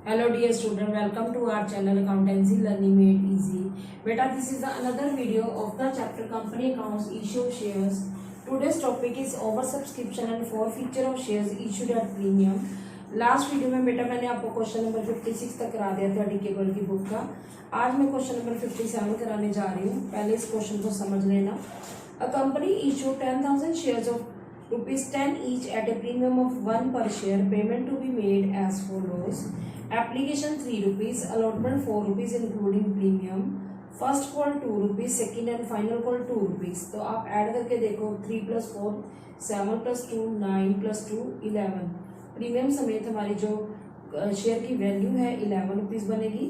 Hello dear student, welcome to our channel Accountancy Learning Made Easy. Beta, this is another video of the chapter Company Accounts Issue of Shares. Today's topic is oversubscription and forfeiture of shares issued at premium. Last video में बेटा मैंने आपको question number 56 तक करा दिया था डीकेबल की book का। आज मैं क्वेश्चन नंबर 57 कराने जा रही हूँ। पहले इस क्वेश्चन को समझ लेना। A company issued 10,000 shares of ₹10 each at a premium of 1 per share. Payment to be made as follows. Application ₹3, allotment ₹4 including premium. First call ₹2, second and final call ₹2। तो आप ऐड करके देखो 3 + 4 7 + 2 9 + 2 11। प्रीमियम समेत हमारी जो शेयर की value है ₹11 बनेगी।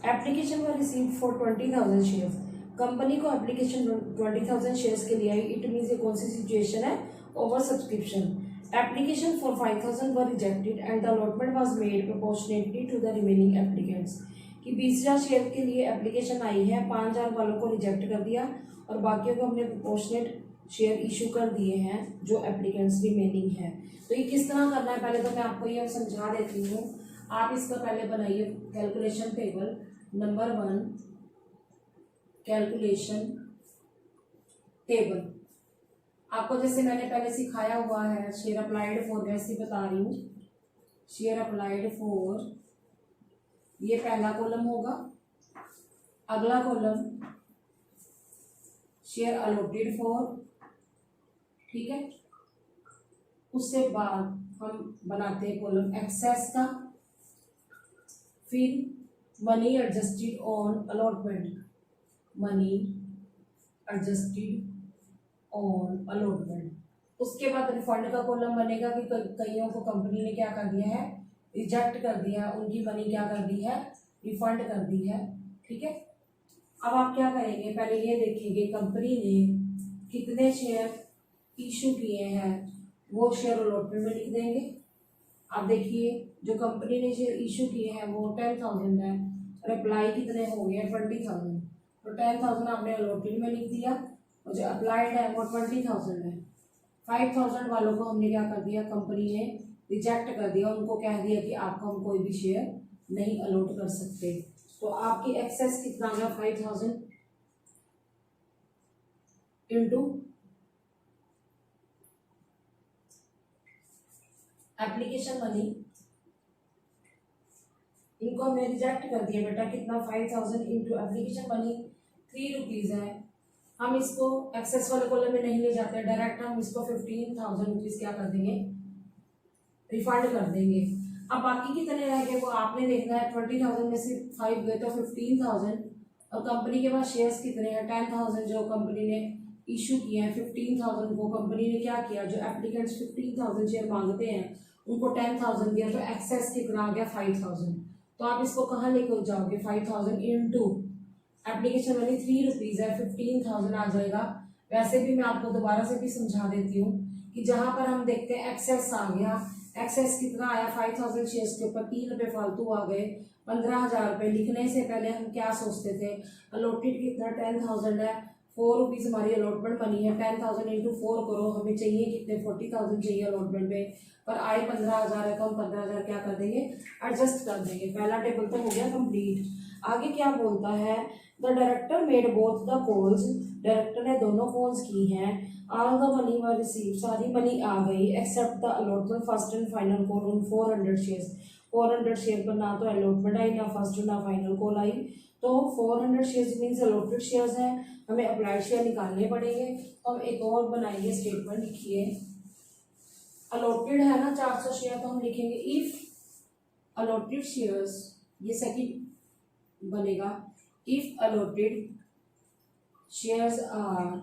Application were received for 20,000 shares. Company को एप्लीकेशन 20,000 शेयर्स के लिए आई। इट मीन्स ये कौन सी सिचुएशन है? Over subscription. Application for 5,000 were rejected and the allotment was made proportionately to the remaining applicants. कि 20,000 शेयर के लिए एप्लीकेशन आई है, 5,000 वालों को रिजेक्ट कर दिया और बाकियों को हमने प्रोपोर्शनेट शेयर इशू कर दिए हैं जो एप्लीकेंट्स रिमेनिंग है। तो ये किस तरह करना है पहले तो मैं आपको ये समझा देती हूँ। आप इसका पहले बनाइए calculation table. Number 1 calculation table. आपको जैसे मैंने पहले सिखाया हुआ है शेयर अप्लाइड फॉर, वैसे बता रही हूँ। शेयर अप्लाइड फॉर, ये पहला कॉलम होगा। अगला कॉलम शेयर अलॉटेड फॉर, ठीक है। उससे बाद हम बनाते हैं कॉलम एक्सेस का। फिर money adjusted on allotment, money adjusted on allotment. उसके बाद रिफंड का कॉलम बनेगा कि कईयों को कंपनी ने क्या कर दिया है, रिजेक्ट कर दिया, उनकी मनी क्या कर दी है, रिफंड कर दी है, ठीक है। अब आप क्या करेंगे, पहले ये देखेंगे कंपनी ने कितने शेयर इशू किए हैं, वो शेयर अलॉटमेंट में लिख देंगे। अब देखिए जो कंपनी ने शेयर इशू किए हैं वो 10,000 है और अप्लाई कितने हो गए 20,000। तो 10,000 आपने अलॉटेड में लिख दिया और जो अप्लाइड है वो 20,000 है। 5,000 वालों को हमने क्या कर दिया, कंपनी ने रिजेक्ट कर दिया, उनको कह दिया कि आपको हम कोई भी शेयर नहीं अलॉट कर सकते। तो आपकी एक्सेस कितना गया 5,000 इंटू एप्लीकेशन मनी। इनको हमने रिजेक्ट कर दिया बेटा, कितना 5,000 इंटू एप्लीकेशन मनी ₹3 है। हम इसको एक्सेस वाले कॉलम में नहीं ले जाते, डायरेक्ट हम इसको ₹15,000 क्या कर देंगे, रिफंड कर देंगे। अब बाकी कितने रह गए वो आपने देखना है। 20,000 में से 5 गए तो 15,000। और कंपनी के पास शेयर्स कितने हैं, 10,000 जो कंपनी ने इशू किए हैं। 15,000 को कंपनी ने क्या किया, जो एप्लीकेंट्स 15,000 शेयर मांगते हैं उनको 10,000 दिया, तो एक्सेस कितना आ गया 5,000। तो आप इसको कहाँ लेकर जाओगे, 5,000 इंटू एप्लीकेशन मनी ₹3 है, 15,000 आ जाएगा। वैसे भी मैं आपको दोबारा से भी समझा देती हूँ कि जहां पर हम देखते हैं एक्सेस आ गया, एक्सेस कितना आया 5,000 शेयर्स के ऊपर ₹3 फालतू आ गए। 15,000 लिखने से पहले हम क्या सोचते थे, अलॉटेड कितना 10,000 है, ₹4 हमारी अलॉटमेंट बनी है। 10,000 इंटू 4 करो, हमें चाहिए कितने 40,000 चाहिए अलॉटमेंट में, पर आए 15,000 है तो हम 15,000 क्या कर देंगे, एडजस्ट कर देंगे। पहला टेबल तो हो गया कंप्लीट। आगे क्या बोलता है, the director made both the calls. Director ने दोनों कॉल्स की हैं। All the money were receive, सारी मनी आ गई except the allotment first and final call on 400 shares. 400 share पर ना तो अलॉटमेंट आई, ना फर्स्ट ना फाइनल कॉल आई। तो 400 शेयर्स मीन्स अलॉटेड शेयर्स हैं, हमें अप्लाइड शेयर निकालने पड़ेंगे। तो हम एक और बनाएंगे स्टेटमेंट, लिखिए अलॉटेड है ना 400 शेयर, तो हम लिखेंगे इफ अलॉटेड शेयर्स, ये सेकंड बनेगा, इफ अलॉटेड शेयर्स आर,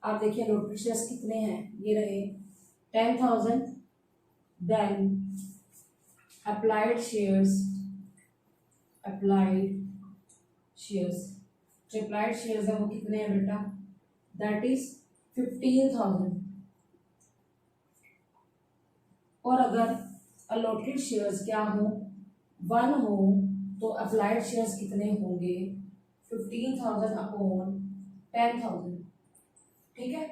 आप देखिए अलॉटेड शेयर्स कितने हैं, ये रहे 10,000, then applied shares, applied shares, जो अप्लाइड शेयर्स है वो कितने हैं बेटा, दैट इज 15,000। और अगर अलॉटेड शेयर्स क्या हो 1 हो तो अप्लाइड शेयर्स कितने होंगे 15,000 अपॉन 10,000, ठीक है।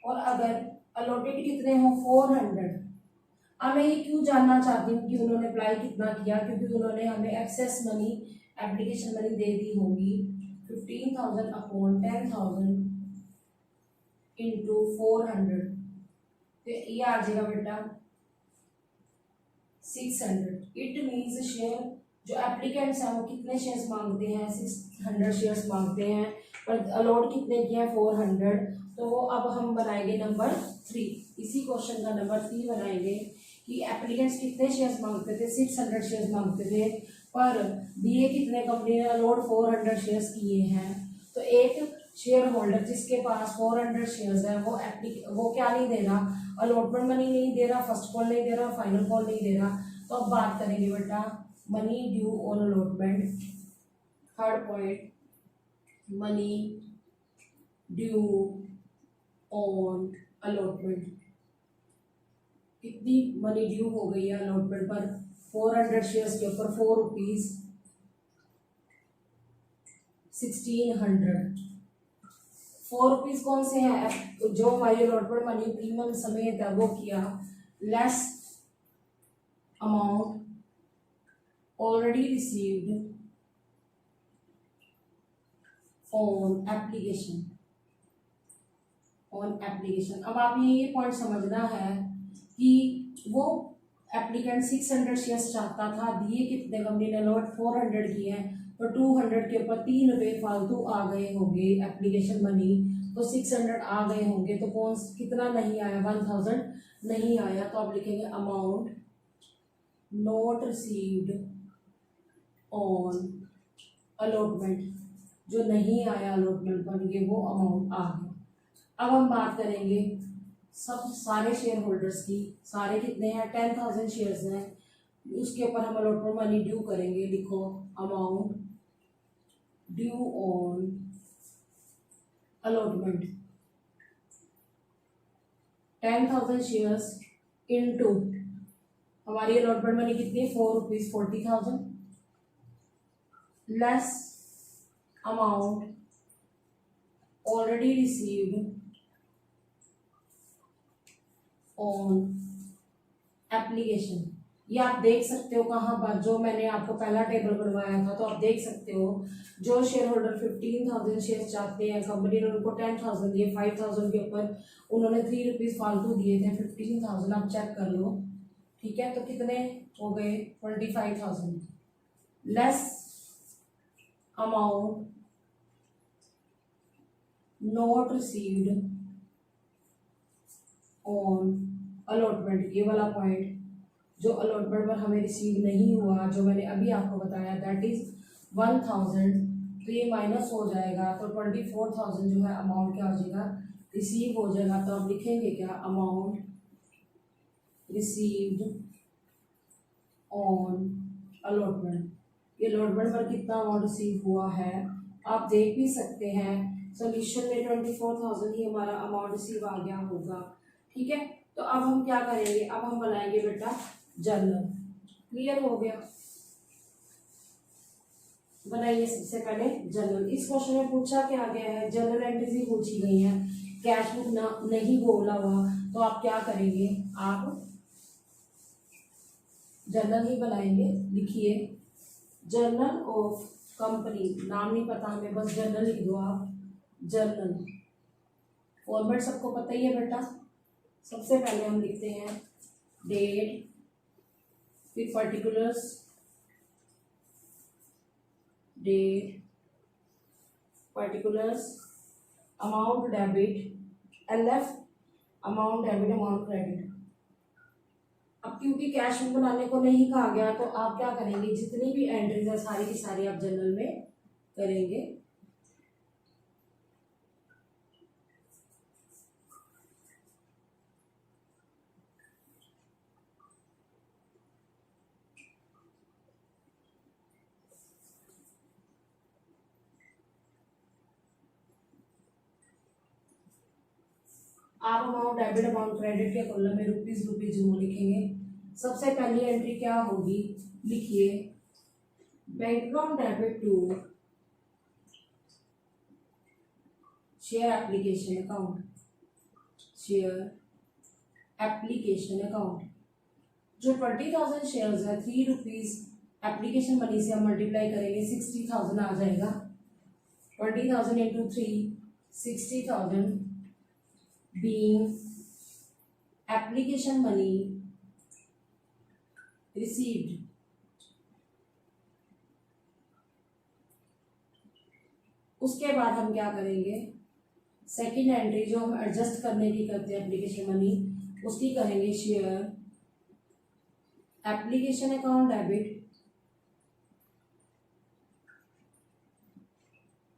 और अगर अलॉटेड कितने हो 400, अब मैं ये क्यों जानना चाहती हूँ कि उन्होंने अप्लाई कितना किया, क्योंकि उन्होंने हमें एक्सेस मनी, एप्लीकेशन मनी दे दी होगी 15,000 अपॉन 10,000 इंटू 400, तो ये आ जाएगा बेटा 600। इट मीन्स शेयर जो एप्लीकेंट्स हैं वो कितने शेयर्स मांगते हैं, 600 शेयर्स मांगते हैं, पर अलॉट कितने किए हैं 400। तो वो अब हम बनाएंगे नंबर 3, इसी क्वेश्चन का नंबर 3 बनाएंगे कि एप्लीकेंट्स कितने शेयर्स मांगते थे, 600 शेयर्स मांगते थे, पर दिए कितने, कंपनी ने अलॉट 400 शेयर्स किए हैं। तो एक शेयर होल्डर जिसके पास 400 शेयर्स है वो क्या नहीं दे रहा, अलॉटमेंट मनी नहीं दे रहा, फर्स्ट कॉल नहीं दे रहा, फाइनल कॉल नहीं दे रहा। तो अब बात करेंगे बेटा money due on allotment. Third point, money due on allotment. कितनी मनी ड्यू हो गई है अलॉटमेंट पर, 400 शेयर्स के ऊपर 4 रुपीज 1600। 4 रुपीज कौन से हैं, जो हमारी अलॉटमेंट मनी प्रीमियम समेत है वो किया, less amount already received on application. अब आप ये पॉइंट समझना है कि वो एप्लीकेंट 600 शेयर्स चाहता था, दिए कितने, कंपनी ने अलॉट 400 किए हैं, तो 200 के ऊपर 3 रुपये फालतू आ गए होंगे एप्लीकेशन मनी, तो 600 आ गए होंगे। तो कौन कितना नहीं आया, 1000 नहीं आया। तो आप लिखेंगे amount not received on allotment, जो नहीं आया अलॉटमेंट पर, ये वो अमाउंट आ गया। अब हम बात करेंगे सब सारे शेयर होल्डर्स की, सारे कितने हैं, 10,000 शेयर्स हैं, उसके ऊपर हम अलॉटमेंट मनी ड्यू करेंगे। लिखो amount due on allotment, 10,000 shares into हमारी अलॉटमेंट मनी कितनी है, 4 rupees 40,000, less amount already received on application. ये आप देख सकते हो कहाँ पर, जो मैंने आपको पहला टेबल बनवाया था, तो आप देख सकते हो जो शेयर होल्डर 15,000 शेयर चाहते हैं, कंपनी ने उनको 10,000 दिए, 5,000 के ऊपर उन्होंने 3 रुपीज फालतू दिए थे, 15,000 आप चेक कर लो, ठीक है। तो कितने हो गए, 25,000, less amount not received on allotment. ये वाला पॉइंट जो अलॉटमेंट पर हमें रिसीव नहीं हुआ, जो मैंने अभी आपको बताया, दैट इज 1000। तो ये माइनस हो जाएगा, तो 24,000 जो है अमाउंट क्या हो जाएगा, रिसीव हो जाएगा। तो आप लिखेंगे क्या, अमाउंट रिसीव्ड ऑन अलॉटमेंट। ये अलॉटमेंट पर कितना अमाउंट रिसीव हुआ है आप देख भी सकते हैं। सोल्यूशन में 24,000 ही हमारा अमाउंट रिसीव आ गया होगा, ठीक है। तो अब हम क्या करेंगे, अब हम बनाएंगे बेटा जर्नल। क्लियर हो गया, बनाइए सबसे पहले जर्नल। इस क्वेश्चन में पूछा क्या गया है, जर्नल एंट्रीज ही पूछी गई है, कैश बुक ना नहीं बोला हुआ, तो आप क्या करेंगे, आप जर्नल ही बनाएंगे। लिखिए जर्नल ऑफ कंपनी, नाम नहीं पता हमें, बस जर्नल लिख दो आप, जर्नल। फॉर्मेट सबको पता ही है बेटा। सबसे पहले हम लिखते हैं डेट, फिर particulars, date, particulars, amount debit, LF, amount debit, amount credit. अब क्योंकि कैश बुक बनाने को नहीं कहा गया, तो आप क्या करेंगे, जितनी भी एंट्रीज है सारी की सारी आप जर्नल में करेंगे। आप अमाउंट डेबिट, अमाउंट क्रेडिट के कॉलम में रुपीज रुपीज जरूर लिखेंगे। सबसे पहली एंट्री क्या होगी, लिखिए background debit to share application account, share application account. जो 20,000 शेयर्स है 3 रुपीज एप्लीकेशन मनी से हम मल्टीप्लाई करेंगे 60,000 आ जाएगा। 20,000 into 3 60,000 being application money received. उसके बाद हम क्या करेंगे, सेकेंड एंट्री जो हम एडजस्ट करने की करते हैं एप्लीकेशन मनी, उसकी करेंगे share application account debit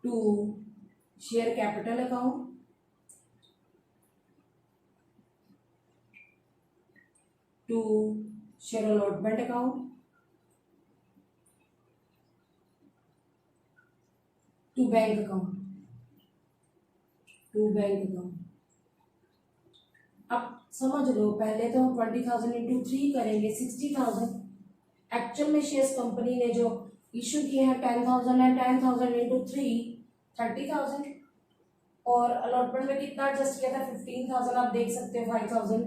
to share capital account to share allotment account to bank account अब समझ लो, पहले तो हम 20,000 इंटू 3 करेंगे 60,000। एक्चुअल में शेयर्स कंपनी ने जो इशू किए हैं 10,000 है, 10,000 इंटू 3 30,000, और अलॉटमेंट में कितना एडजस्ट किया था 15,000। आप देख सकते हो 5,000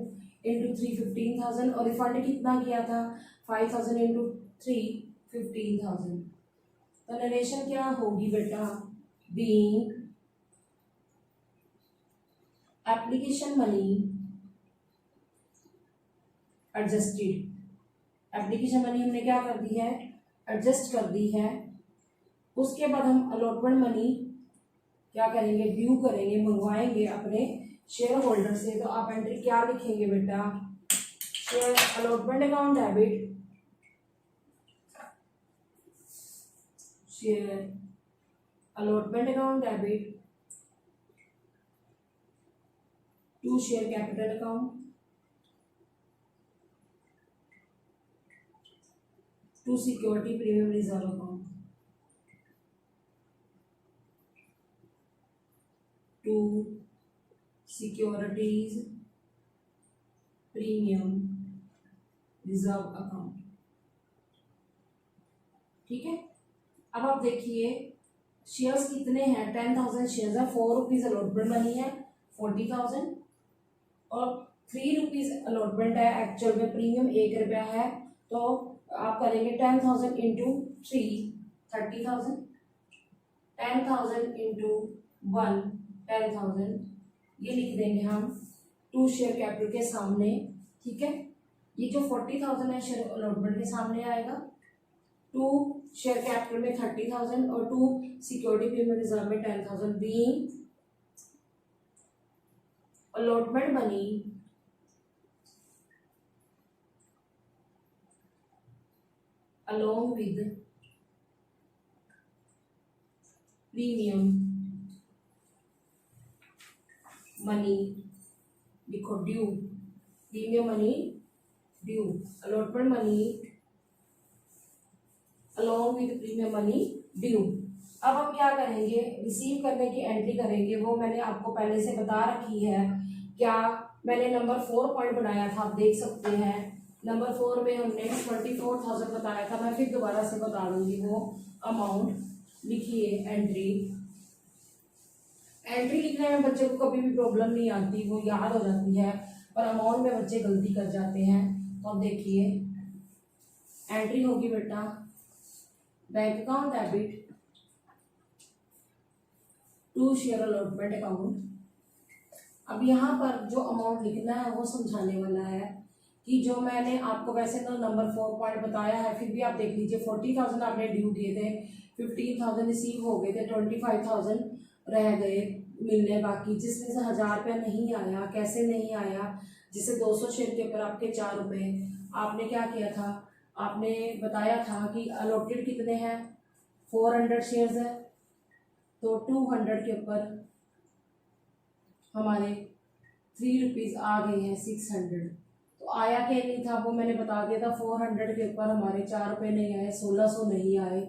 इंटू 3 15,000, और रिफंड कितना किया था 5,000 इंटू 3 15,000। तो नरेशन क्या होगी बेटा, being application money adjusted. Application money हमने क्या कर दी है, एडजस्ट कर दी है। उसके बाद हम अलॉटमेंट मनी क्या करेंगे, ड्यू करेंगे, मंगवाएंगे अपने शेयर होल्डर से। तो आप एंट्री क्या लिखेंगे बेटा, share allotment account debit share allotment account debit to share capital account to security premium reserve account to securities premium reserve account. ठीक है, अब आप देखिए शेयर्स कितने हैं, 10,000 शेयर्स है, 4 रुपीज अलॉटमेंट मनी है 40,000, और 3 रुपीज अलॉटमेंट है, एक्चुअल में प्रीमियम 1 रुपया है। तो आप करेंगे 10,000 इंटू 3 30,000, 10,000 इंटू 1 10,000, ये लिख देंगे हम टू शेयर कैपिटल के सामने। ठीक है, ये जो 40,000 है शेयर अलॉटमेंट के सामने आएगा, टू शेयर कैपिटल में 30,000 और टू सिक्योरिटी प्रीमियम रिजर्व में 10,000, being allotment money along with premium money, लिखो due, premium money due, allotment money along with premium money due. अब हम क्या करेंगे, रिसीव करने की एंट्री करेंगे, वो मैंने आपको पहले से बता रखी है। क्या मैंने नंबर 4 पॉइंट बनाया था, आप देख सकते हैं। नंबर 4 में हमने 24,000 बताया था, मैं फिर दोबारा से बता दूंगी वो अमाउंट। लिखिए एंट्री लिखने में बच्चे को कभी भी प्रॉब्लम नहीं आती, वो याद हो जाती है, पर अमाउंट में बच्चे गलती कर जाते हैं। तो अब देखिए एंट्री होगी बेटा bank account debit to share allotment account. अब यहाँ पर जो अमाउंट लिखना है वो समझाने वाला है कि जो मैंने आपको वैसे तो नंबर 4 पॉइंट बताया है, फिर भी आप देख लीजिए 40,000 आपने ड्यू दिए थे, 15,000 रिसीव हो गए थे, 25,000 रह गए मिलने बाकी, जिसमें से 1,000 रुपया नहीं आया। कैसे नहीं आया, जिसे 200 शेयर के ऊपर आपके 4 रुपये, आपने क्या किया था, आपने बताया था कि अलॉटेड कितने हैं 400 शेयर्स है, तो 200 के ऊपर हमारे 3 रुपीज़ आ गए हैं 600। तो आया क्या नहीं था वो मैंने बता दिया था, 400 के ऊपर हमारे 4 रुपये नहीं आए, 1600 नहीं आए,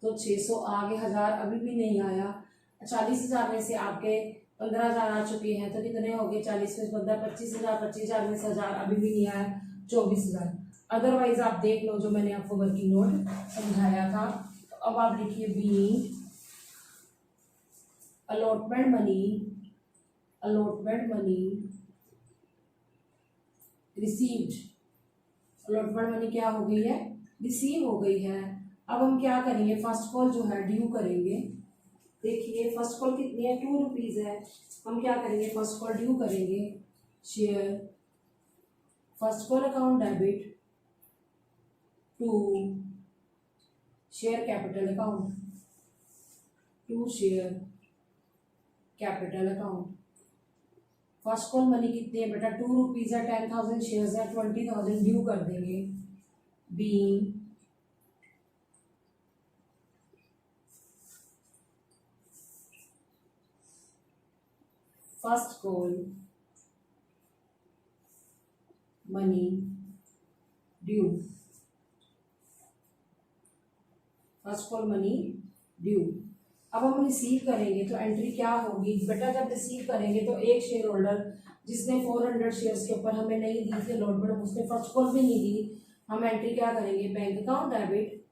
तो 600 आ गए, 1,000 अभी भी नहीं आया। 40,000 में से आपके 15,000 आ चुके हैं, तो कितने हो गए 40 में 15 25,000, 25,000 में से 1,000 अभी भी नहीं आया, 24,000। अदरवाइज आप देख लो जो मैंने आपको वर्किंग नोट समझाया था। तो अब आप लिखिए being allotment money received allotment money क्या हो गई है, रिसीव हो गई है। अब हम क्या करेंगे, फर्स्ट कॉल जो है ड्यू करेंगे। देखिए फर्स्ट कॉल कितनी है, 2 रुपीज़ है। हम क्या करेंगे, फर्स्ट कॉल ड्यू करेंगे। Share first call account debit to share capital account, to share capital account. First call money कितनी है बेटा, 2 रुपीज़ है, 10,000 शेयर्स है, 20,000 ड्यू कर देंगे। Being first call money due, first call money due. अब हम रिसीव करेंगे तो एंट्री क्या होगी बेटा, जब रिसीव करेंगे तो एक शेयर होल्डर जिसने 400 शेयर्स के ऊपर हमें नहीं दी थी अलॉटमेंट, उसने फर्स्ट कॉल भी नहीं दी। हम एंट्री क्या करेंगे, bank account debit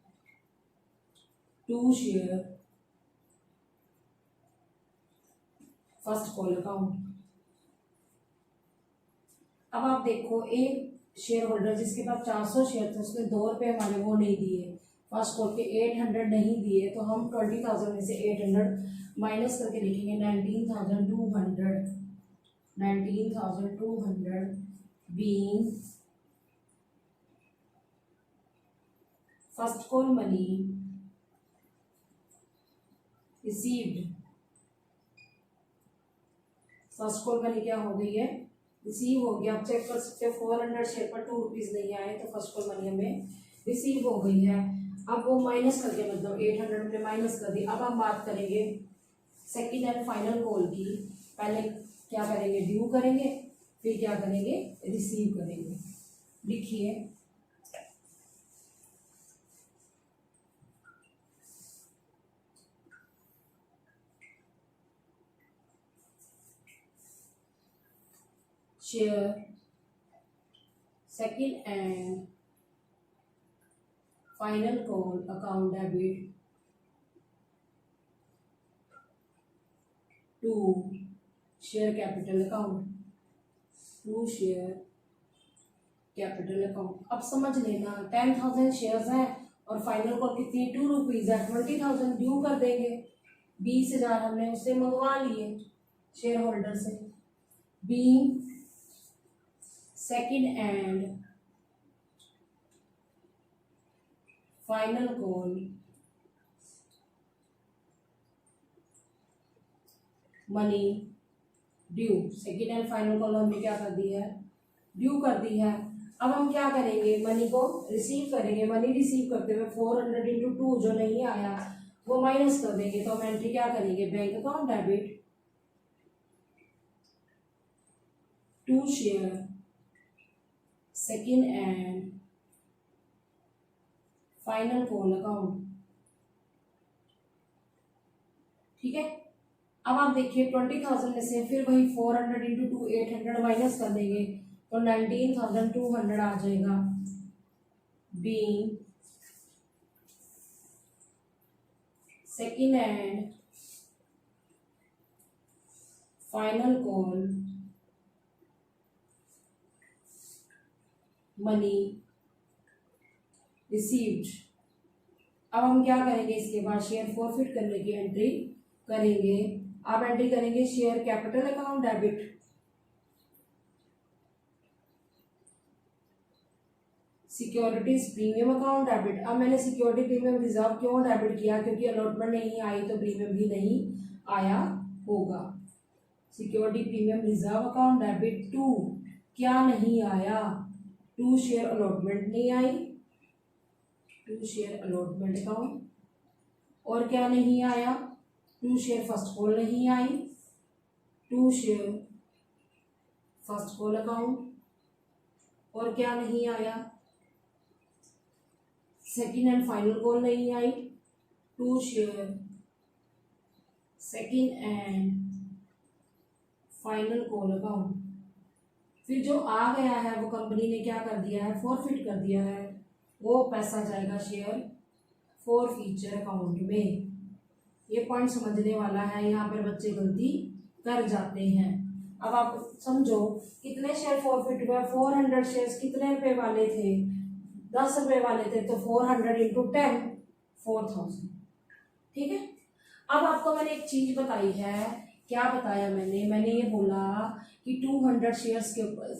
to share first call account. अब आप देखो, एक शेयर होल्डर जिसके पास 400 शेयर थे उसने 2 रुपये हमारे वो नहीं दिए, फर्स्ट कॉल के 800 नहीं दिए, तो हम 20,000 में से 800 माइनस करके लिखेंगे 19,200, 19,200 being first call money received. First call money क्या हो गई है, रिसीव हो गया। आप चेक कर सकते हो 400 शेयर पर 2 रुपीज़ नहीं आए, तो फर्स्ट कॉल मनी हमें रिसीव हो गई है। अब वो माइनस करके मतलब 800 में माइनस कर दी। अब हम बात करेंगे सेकंड एंड फाइनल कॉल की। पहले क्या करेंगे, ड्यू करेंगे, फिर क्या करेंगे, रिसीव करेंगे। लिखिए share second and final call account debit to share capital account, to share capital account. अब समझ लेना 10,000 शेयर्स हैं और फाइनल कॉल कितनी, 2 रुपीज़ है, 20,000 ड्यू कर देंगे। 20,000 हमने उससे मंगवा लिए शेयर होल्डर से। Being second and final call money due, second and final call हमने क्या कर दी है, ड्यू कर दी है। अब हम क्या करेंगे, मनी को रिसीव करेंगे। मनी रिसीव करते हुए 400 इंटू 2 जो नहीं आया वो माइनस कर देंगे। तो हम एंट्री क्या करेंगे, bank account debit to share second and final call account. ठीक है। अब आप देखिए 20,000 में से फिर वही 400 इंटू 2 800 माइनस कर देंगे तो 19,200 आ जाएगा। Being second and final call money received. अब हम क्या करेंगे, इसके बाद शेयर फॉरफिट करने की एंट्री करेंगे। आप एंट्री करेंगे share capital account debit securities premium account debit. अब मैंने सिक्योरिटी प्रीमियम रिजर्व क्यों डेबिट किया, क्योंकि अलॉटमेंट नहीं आई तो प्रीमियम भी नहीं आया होगा। Security premium reserve account debit to क्या नहीं आया, टू शेयर अलॉटमेंट नहीं आई, टू शेयर अलॉटमेंट अकाउंट। और क्या नहीं आया, टू शेयर फर्स्ट कॉल नहीं आई, to share first call account. और क्या नहीं आया, सेकंड एंड फाइनल कॉल नहीं आई, to share second and final call account. फिर जो आ गया है वो कंपनी ने क्या कर दिया है, फॉरफिट कर दिया है। वो पैसा जाएगा शेयर फॉरफीचर अकाउंट में। ये पॉइंट समझने वाला है, यहाँ पर बच्चे गलती कर जाते हैं। अब आप समझो कितने शेयर फॉरफिट हुए, 400 शेयर्स कितने रुपए वाले थे, ₹10 वाले थे तो 400 इंटू 10 4000। ठीक है। अब आपको मैंने एक चीज बताई है, क्या बताया मैंने ये बोला कि 200 शेयर्स के ऊपर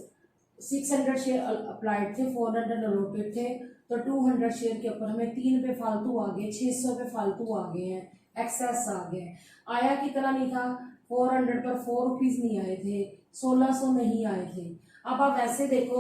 600 शेयर अप्लाइड थे, 400 अलॉटेड थे, तो 200 शेयर के ऊपर हमें 3 पे फालतू आ गए, 600 पे फालतू आ गए हैं, एक्सेस आ गए। आया कितना नहीं था, 400 पर 4 रुपीज नहीं आए थे, 1600 नहीं आए थे। अब आप ऐसे देखो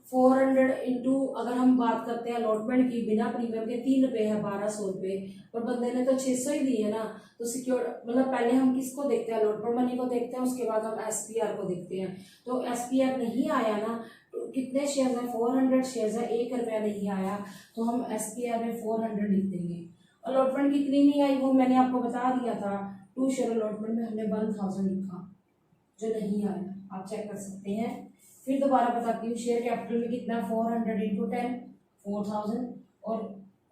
400 इंटू, अगर हम बात करते हैं अलॉटमेंट की बिना प्रीमियम के 3 रुपये है, 1200 रुपये, पर बंदे ने तो 600 ही दिए ना। तो सिक्योर मतलब पहले हम किसको देखते हैं, अलॉटमेंट मनी को देखते हैं, उसके बाद हम एसपीआर को देखते हैं। तो एसपीआर नहीं आया ना, तो कितने शेयर है, 400 शेयर है, 1 रुपया नहीं आया, तो हम एसपीआर में 400 लिख देंगे। अलॉटमेंट कितनी नहीं आई वो मैंने आपको बता दिया था, 2 शेयर अलॉटमेंट में हमने 1000 लिखा, जो नहीं आया, आप चेक कर सकते हैं। फिर दोबारा बताती हूँ, शेयर कैपिटल में कितना, 400 इंटू 10 4000, और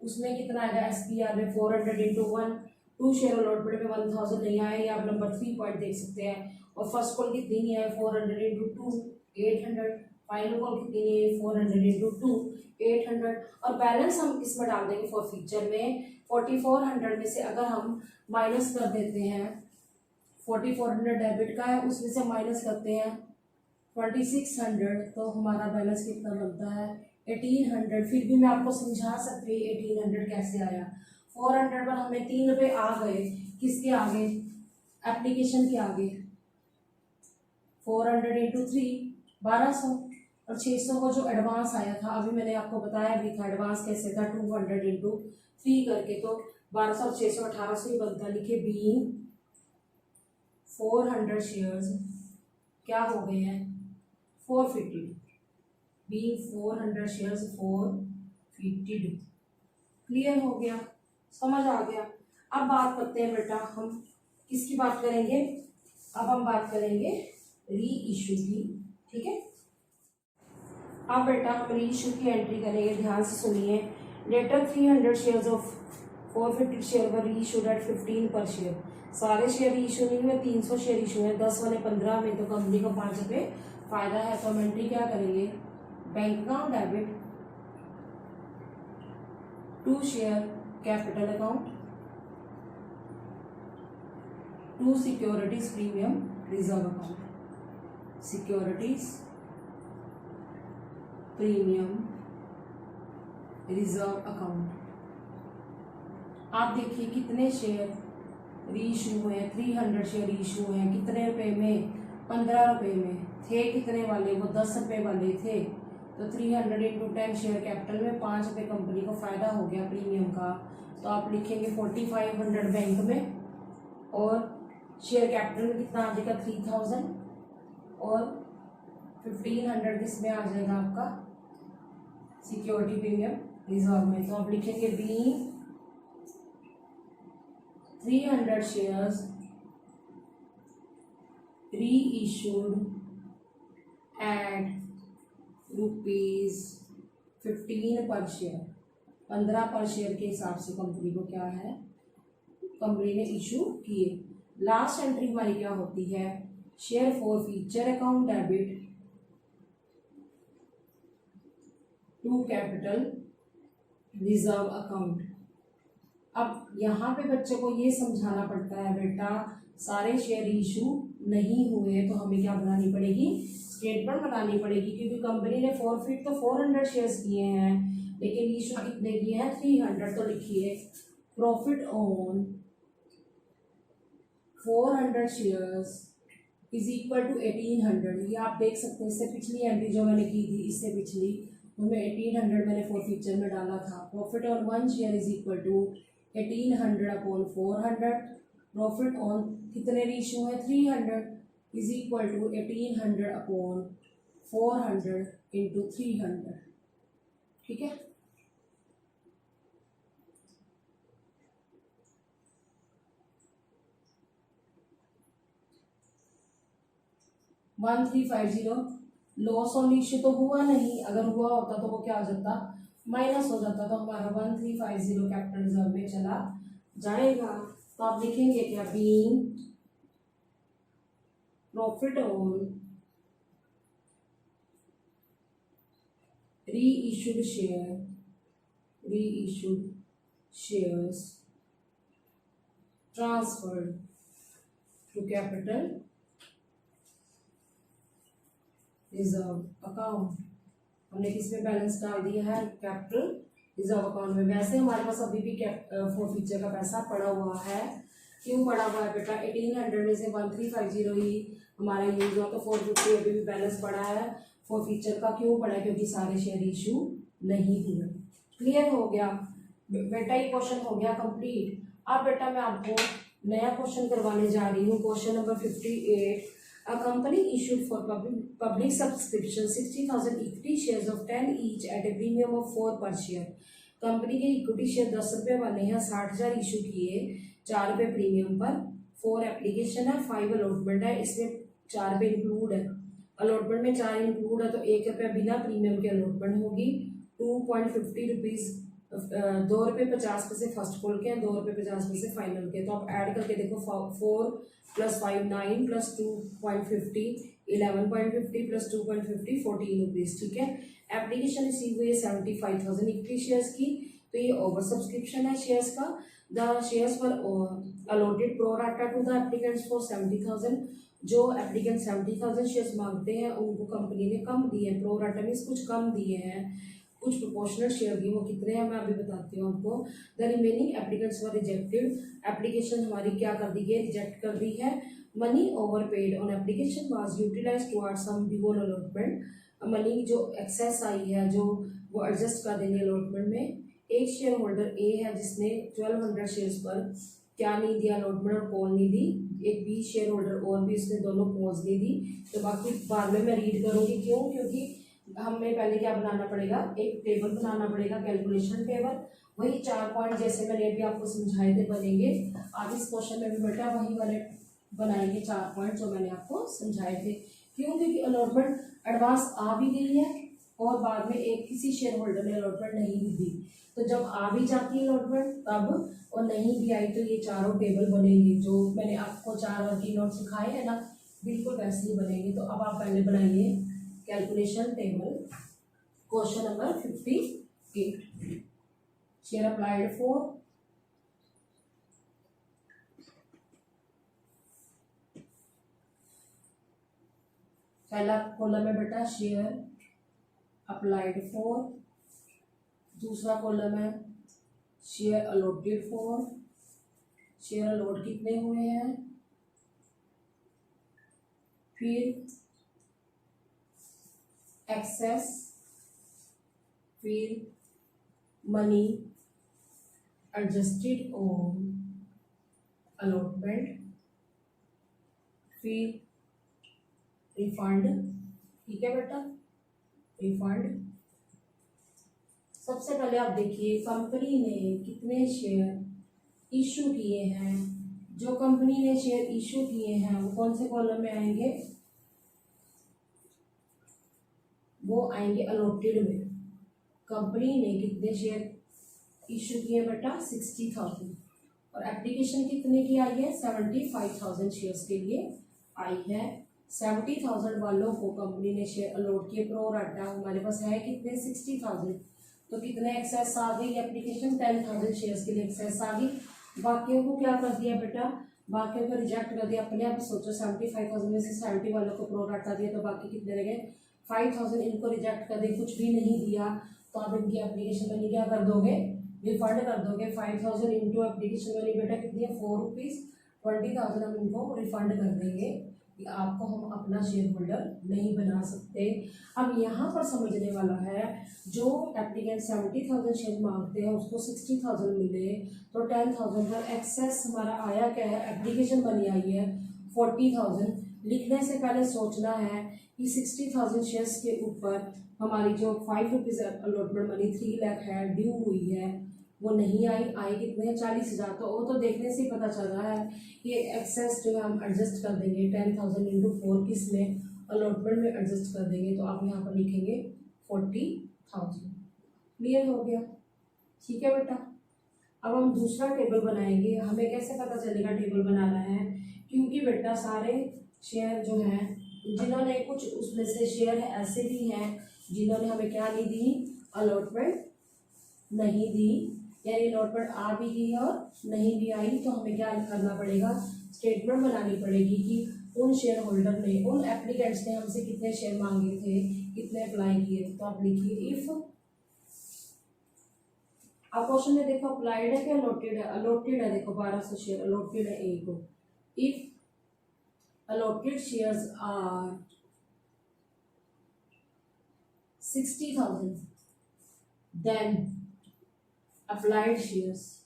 उसमें कितना आएगा एसपीआर में 400 इंटू 1, 2 शेयर अलॉटमेंट में 1000 नहीं आया, ये आप नंबर 3 पॉइंट देख सकते हैं। और फर्स्ट कॉल कितनी नहीं है, 400 इंटू 2 800, फाइनल कॉल कितनी नहीं है, 400 इंटू 2 800, और बैलेंस हम किस में डाल देंगे, फॉर फ्यूचर में 4400 में से अगर हम माइनस कर देते हैं, 4400 डेबिट का है, उसमें से माइनस करते हैं 2600, तो हमारा बैलेंस कितना बनता है 1800। फिर भी मैं आपको समझा सकती हूँ 1800 कैसे आया। 400 पर हमें 3 रुपये आ गए, किसके आगे, एप्लीकेशन के आगे, 400 इंटू 3 1200, और 600 को जो एडवांस आया था, अभी मैंने आपको बताया भी था एडवांस कैसे था, 200 इंटू 3 करके, तो 1200 और 600 1800 ही बनता। लिखे बीइंग 400 शेयर्स क्या हो गए हैं 452, बीइंग 400 शेयर्स 452। क्लियर हो गया, समझ आ गया। अब बात करते हैं बेटा, हम किसकी बात करेंगे, अब हम बात करेंगे री इशू की। ठीक है, अब बेटा हम री इशू की एंट्री करेंगे, ध्यान से सुनिए। Later 300 shares of 450 share were reissued eight 15 पर शेयर। सारे शेयर इशू नहीं हुए, 300 शेयर इशू है, 10 वाले 15 में, तो कंपनी को 5 रुपये फायदा है। तो हम एंट्री क्या करेंगे, bank account debit to share capital account to securities premium reserve account, securities premium reserve account. आप देखिए कितने शेयर री इशू हुए हैं, 300 शेयर इशू हुए हैं, कितने रुपए में, 15 रुपए में थे, कितने वाले, वो 10 रुपए वाले थे, तो 300 इंटू 10 शेयर कैपिटल में 5 रुपये कंपनी को फायदा हो गया प्रीमियम का। तो आप लिखेंगे 4500 बैंक में, और शेयर कैपिटल में कितना आ जाएगा 3000, और 1500 किस में आ जाएगा आपका सिक्योरिटी प्रीमियम रिजर्व में। तो आप लिखेंगे बीइंग 300 शेयर्स रीइश्यूड एट ₹15 पर शेयर, 15 पर शेयर के हिसाब से कंपनी को क्या है, कंपनी ने इशू किए। लास्ट एंट्री हमारी क्या होती है, share for future account debit to capital reserve account. अब यहाँ पे बच्चे को ये समझाना पड़ता है बेटा, सारे शेयर इशू नहीं हुए तो हमें क्या बनानी पड़ेगी, स्टेटमेंट बनानी पड़ेगी, क्योंकि कंपनी ने फॉरफिट तो 400 शेयर्स किए हैं, लेकिन इशू कितने किए हैं 300। तो लिखिए profit on 400 shares is equal to 1800। ये आप देख सकते हैं, इससे पिछली एंट्री जो मैंने की थी, इससे पिछली उनमें 1800 मैंने फॉर फ्यूचर में डाला था। Profit on 1 share is equal to 1800 upon 400। Profit on कितने इशू है 300 is equal to 1800 upon 400 into 300। ठीक है, $1350 लॉस ऑन इश्यू तो हुआ नहीं, अगर हुआ होता तो वो क्या हो जाता, माइनस हो जाता, तो हमारा 1350 कैपिटल रिजर्व में चला जाएगा। तो आप लिखेंगे क्या, being profit on reissued share reissued shares transferred to capital reserve account. हमने किसमें बैलेंस डाल दिया है? कैपिटल रिजर्व अकाउंट में। वैसे हमारे पास अभी भी फॉरफीचर का पैसा पड़ा हुआ है। क्यों पड़ा हुआ है बेटा? 1800 में से 1350 ही हमारा यूज हुआ, तो 450 अभी भी बैलेंस पड़ा है फॉरफीचर का। क्यों पड़ा है? क्योंकि सारे शेयर इशू नहीं हुए। क्लियर हो गया बेटा? ये क्वेश्चन हो गया कंप्लीट। अब बेटा मैं आपको नया क्वेश्चन करवाने जा रही हूँ। Question number 58। A company issued for public subscription 60,000 equity shares of 10 each at a premium of 4 per share। Company के इक्विटी शेयर 10 रुपये वाले हैं, 60,000 इशू किए 4 रुपये प्रीमियम पर। 4 एप्लीकेशन है, 5 अलॉटमेंट है। इसमें 4 रुपये इंक्लूड है। अलॉटमेंट में 4 इंक्लूड है तो 1 रुपये बिना प्रीमियम के अलॉटमेंट होगी। 2.50 रुपीज़, 2 रुपये 50 पैसे फर्स्ट कॉल के हैं, 2 रुपये 50 पैसे फाइनल के। तो आप ऐड करके देखो, 4 + 5 9 + 2.50 11.50 + 2.50 14 रुपीज़। ठीक है। एप्लीकेशन रिसीव हुई है 75,000 इक्विटी शेयर्स की। तो ये ओवर सब्सक्रिप्शन है शेयर्स का। The shares were allotted pro rata to the applicants for 70,000। जो एप्लीकेंट 70,000 शेयर्स मांगते हैं उनको कंपनी ने कम दिए हैं। प्रो राटा मीन्स कुछ कम दिए हैं, कुछ प्रोपोर्शनल शेयर दिए। वो कितने हैं मैं अभी बताती हूँ आपको। The remaining applicants were rejected. Application हमारी क्या कर दी गई? रिजेक्ट कर दी है। Money over paid on application was utilise towards sum due on allotment. Money जो एक्सेस आई है जो वो एडजस्ट कर देंगे अलॉटमेंट में। एक शेयर होल्डर ए है जिसने 1200 शेयर्स पर क्या नहीं दिया? अलॉटमेंट और कॉल नहीं दी। एक बी शेयर होल्डर और भी, उसने दोनों कॉल्स नहीं दी। तो बाकी बाद में मैं रीड करूँगी। क्यों? क्योंकि हमें पहले क्या बनाना पड़ेगा? एक टेबल बनाना पड़ेगा, कैलकुलेशन टेबल। वही 4 पॉइंट जैसे मैंने अभी आपको समझाए थे बनेंगे। आज इस क्वेश्चन में भी बेटा वही वाले बनाएंगे 4 पॉइंट जो मैंने आपको समझाए थे। क्यों? क्योंकि अलॉटमेंट एडवांस आ भी गई है और बाद में एक किसी शेयर होल्डर ने अलॉटमेंट नहीं भी दी। तो जब आ भी जाती है अलॉटमेंट तब, और नहीं भी आई तो ये चारों टेबल बनेंगे जो मैंने आपको 4 और 3 नोट सिखाए हैं ना, बिल्कुल वैसे ही बनेंगे। तो अब आप पहले बनाइए calculation table. Question number 58। Share applied for पहला कॉलम है बेटा शेयर अप्लाइड फॉर। दूसरा कॉलम है share allotted for. Share allot कितने हुए हैं? फिर एक्सेस, फिर मनी एडजस्टेड ऑन अलॉटमेंट, फिर रिफंड। ठीक है बेटा, रिफंड। सबसे पहले आप देखिए कंपनी ने कितने शेयर इशू किए हैं। जो कंपनी ने शेयर इशू किए हैं वो कौन से कॉलम में आएंगे? वो आएंगे अलॉटेड में। कंपनी ने कितने शेयर इशू किए बेटा? 60,000। और एप्लीकेशन कितने की आई है? 75,000 शेयर्स के लिए आई है। 70,000 वालों को कंपनी ने शेयर अलॉट किए प्रो राटा। हमारे पास है कितने? 60,000। तो कितने एक्सेस आ गई? एप्लीकेशन 10,000 शेयर्स के लिए एक्सेस आ गई। बाकियों को क्या कर दिया बेटा? बाकियों को रिजेक्ट कर दिया। अपने आप सोचो 75,000 में से 70 वालों को प्रो राटा दिया तो बाकी कितने रह गए? 5,000। इनको रिजेक्ट कर दिया, कुछ भी नहीं दिया। तो आप इनकी एप्लीकेशन मनी क्या कर दोगे? रिफंड कर दोगे। 5,000 इंटू एप्लीकेशन मनी बेटा कितनी है? 4 रुपीज़। 20,000 हम इनको रिफंड कर देंगे कि आपको हम अपना शेयर होल्डर नहीं बना सकते। अब यहाँ पर समझने वाला है, जो एप्लीकेंट 70,000 शेयर मांगते हैं उसको 60,000 मिले तो 10,000 पर एक्सेस हमारा आया क्या है? एप्लीकेशन मनी आई है 40,000। लिखने से पहले सोचना है कि 60,000 शेयर्स के ऊपर हमारी जो 5 रुपीज़ अलॉटमेंट मनी 3 लाख है ड्यू हुई है, वो नहीं आई। आई कितने? 40,000। तो वो तो देखने से ही पता चल रहा है कि एक्सेस जो है हम एडजस्ट कर देंगे 10,000 इंटू 4 किस में? अलॉटमेंट में एडजस्ट कर देंगे। तो आप यहाँ पर लिखेंगे 40,000। क्लियर हो गया? ठीक है बेटा। अब हम दूसरा टेबल बनाएंगे। हमें कैसे पता चलेगा टेबल बनाना है? क्योंकि बेटा सारे शेयर जो हैं, जिन्होंने कुछ उसमें से शेयर है ऐसे भी हैं जिन्होंने हमें क्या नहीं दी? अलॉटमेंट नहीं दी, यानी अलॉटमेंट आ भी गई और नहीं भी आई, तो हमें क्या करना पड़ेगा, स्टेटमेंट बनानी पड़ेगी कि उन शेयर होल्डर ने, उन एप्लीकेंट्स ने हमसे कितने शेयर मांगे थे, कितने अप्लाई किए थे। तो आप लिखिए इफ, आप क्वेश्चन में देखो अप्लाइड है कि अलॉटेड है, अलॉटेड है, देखो 1200 शेयर अलॉटेड है ए को। If allotted shares are 60,000 then applied shares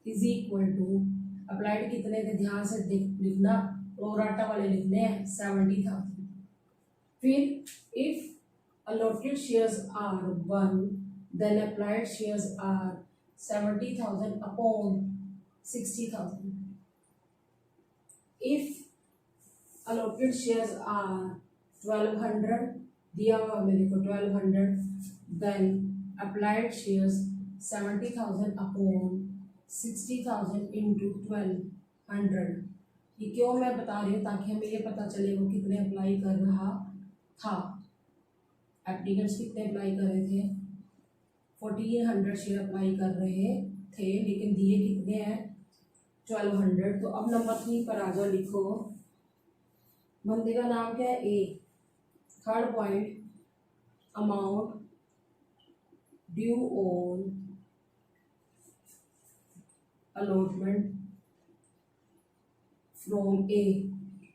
is equal to, applied कितने थे ध्यान से लिखना, प्रोराटा वाले लिखने हैं 70,000। फिर if allotted shares are 1 then applied shares are 70,000 upon 60,000। if allotted shares are 1200, दिया हुआ मेरे को 1200, then applied shares 70,000 upon 60,000 into 1200। ये क्यों मैं बता रही हूँ, ताकि हमें ये पता चले वो कितने अप्लाई कर रहा था, एप्लीकेंट्स कितने अप्लाई कर रहे थे, 1400 शेयर अप्लाई कर रहे थे, लेकिन दिए कितने हैं 1200। तो अब नंबर 3 पर आ जाओ, लिखो बंदे का नाम क्या है A, third point amount due on allotment from A,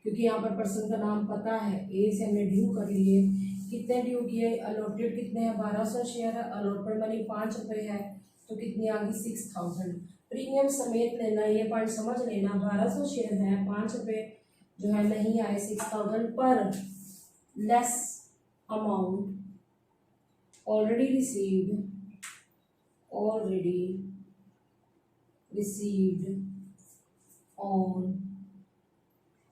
क्योंकि यहाँ पर पर्सन का नाम पता है, ए से हमने ड्यू कर लिए, कितने ड्यू किए, अलॉटेड कितने हैं 1200 शेयर है, अलॉटमेंट मनी 5 रुपये है, तो कितनी आ गई 6000। प्रीमियम समेत लेना, ये पॉइंट समझ लेना, 1200 शेयर है, 5 रुपये जो है नहीं आए 6000 पर, less amount already received on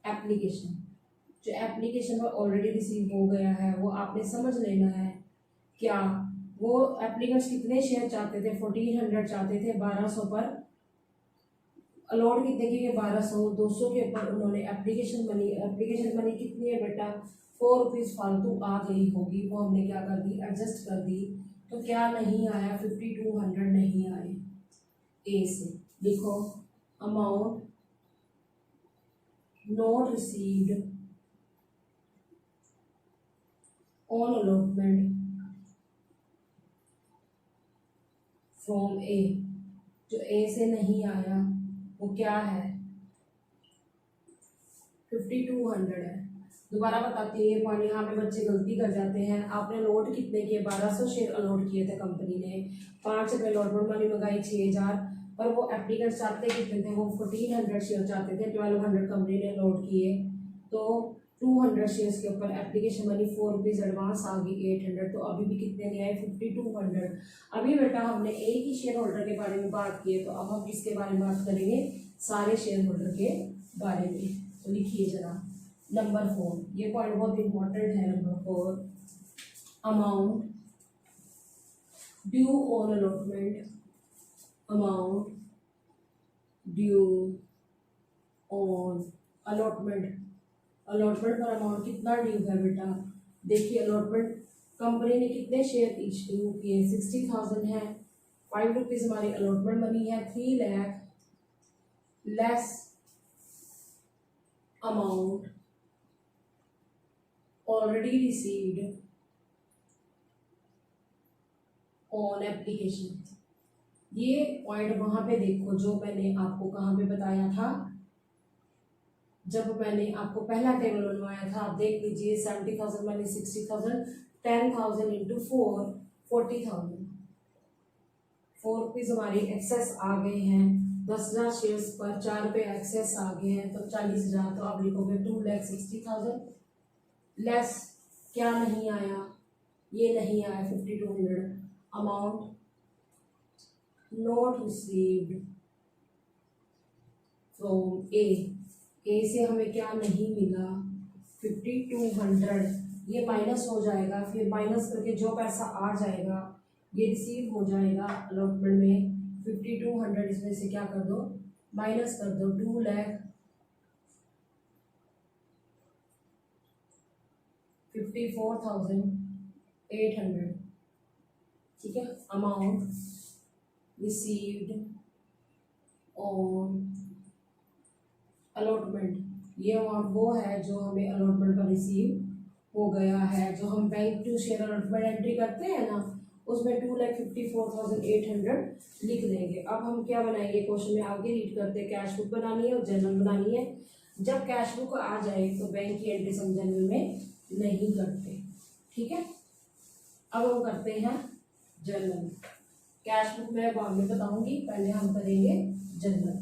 application, जो एप्लीकेशन पर ऑलरेडी रिसीव हो गया है वो आपने समझ लेना है। क्या वो एप्लीकेंट्स कितने शेयर चाहते थे, 1400 चाहते थे, 1200 पर अलॉट कितने के 1200, 200 के ऊपर उन्होंने एप्लीकेशन मनी कितनी है बेटा 4 रुपीज़ फालतू आ गई होगी, वो हमने क्या कर दी, एडजस्ट कर दी। तो क्या नहीं आया, 5200 नहीं आए। ए से लिखो amount not received on allotment from A, जो ए से नहीं आया वो क्या है 5200 है। दोबारा बताते हैं, ये पॉइंट यहाँ पे बच्चे गलती कर जाते हैं। आपने अलॉट कितने किए, 1200 शेयर अलॉट किए थे कंपनी ने, 5 रुपये अलॉटमेंट मनी मंगाई 6000, पर वो एप्लीकेंट चाहते कितने थे, वो 1400 शेयर चाहते थे, 1200 कंपनी ने अलॉट किए, तो 200 शेयर्स के ऊपर एप्लीकेशन मनी 4 रुपीज़ एडवांस आ गई 800, तो अभी भी कितने नहीं आए 5200। अभी बेटा हमने एक ही शेयर होल्डर के बारे में बात की है, तो अब हम किसके बारे में बात करेंगे, सारे शेयर होल्डर के बारे में। तो लिखिए जरा नंबर 4, ये पॉइंट बहुत इंपॉर्टेंट है। Number 4 amount due on allotment, amount due on allotment, allotment पर अमाउंट कितना ड्यू है बेटा, देखिए अलॉटमेंट कंपनी ने कितने शेयर इश्यू किए, 60,000 है, 5 रुपीज़ हमारी अलॉटमेंट मनी है, 3 lakh less amount already received on application. ये पॉइंट वहां पे देखो जो मैंने आपको कहाँ पे बताया था, जब मैंने आपको पहला टेबल बनवाया था, आप देख लीजिए 70,000 माइनस 60,000, 10,000 इंटू 4 40,000, 4 रुपीज़ हमारी एक्सेस आ गए हैं, 10,000 शेयर्स पर 4 रुपये एक्सेस आ गए हैं, तो 40,000, तो आप लिखोगे 2,60,000 लेस क्या नहीं आया, ये नहीं आया 5200, अमाउंट नॉट रिसीव्ड फ्रॉम ए से हमें क्या नहीं मिला 5200, ये माइनस हो जाएगा, फिर माइनस करके जो पैसा आ जाएगा ये रिसीव हो जाएगा अलॉटमेंट में, 5200 इसमें से क्या कर दो माइनस कर दो, 2,54,800, ठीक है, अमाउंट रिसीव्ड ऑन अलॉटमेंट, ये अमाउंट वो है जो हमें अलॉटमेंट पर रिसीव हो गया है। जो हम bank to share allotment entry करते हैं ना, उसमें 2,54,800 लिख देंगे। अब हम क्या बनाएंगे, क्वेश्चन में आगे रीड करते हैं, कैश बुक बनानी है और जर्नल बनानी है। जब कैश बुक आ जाए तो बैंक की एंट्री हम जर्नल में नहीं करते, ठीक है। अब हम करते हैं जर्नल। कैश बुक मैं बाद में बताऊंगी, पहले हम करेंगे जर्नल।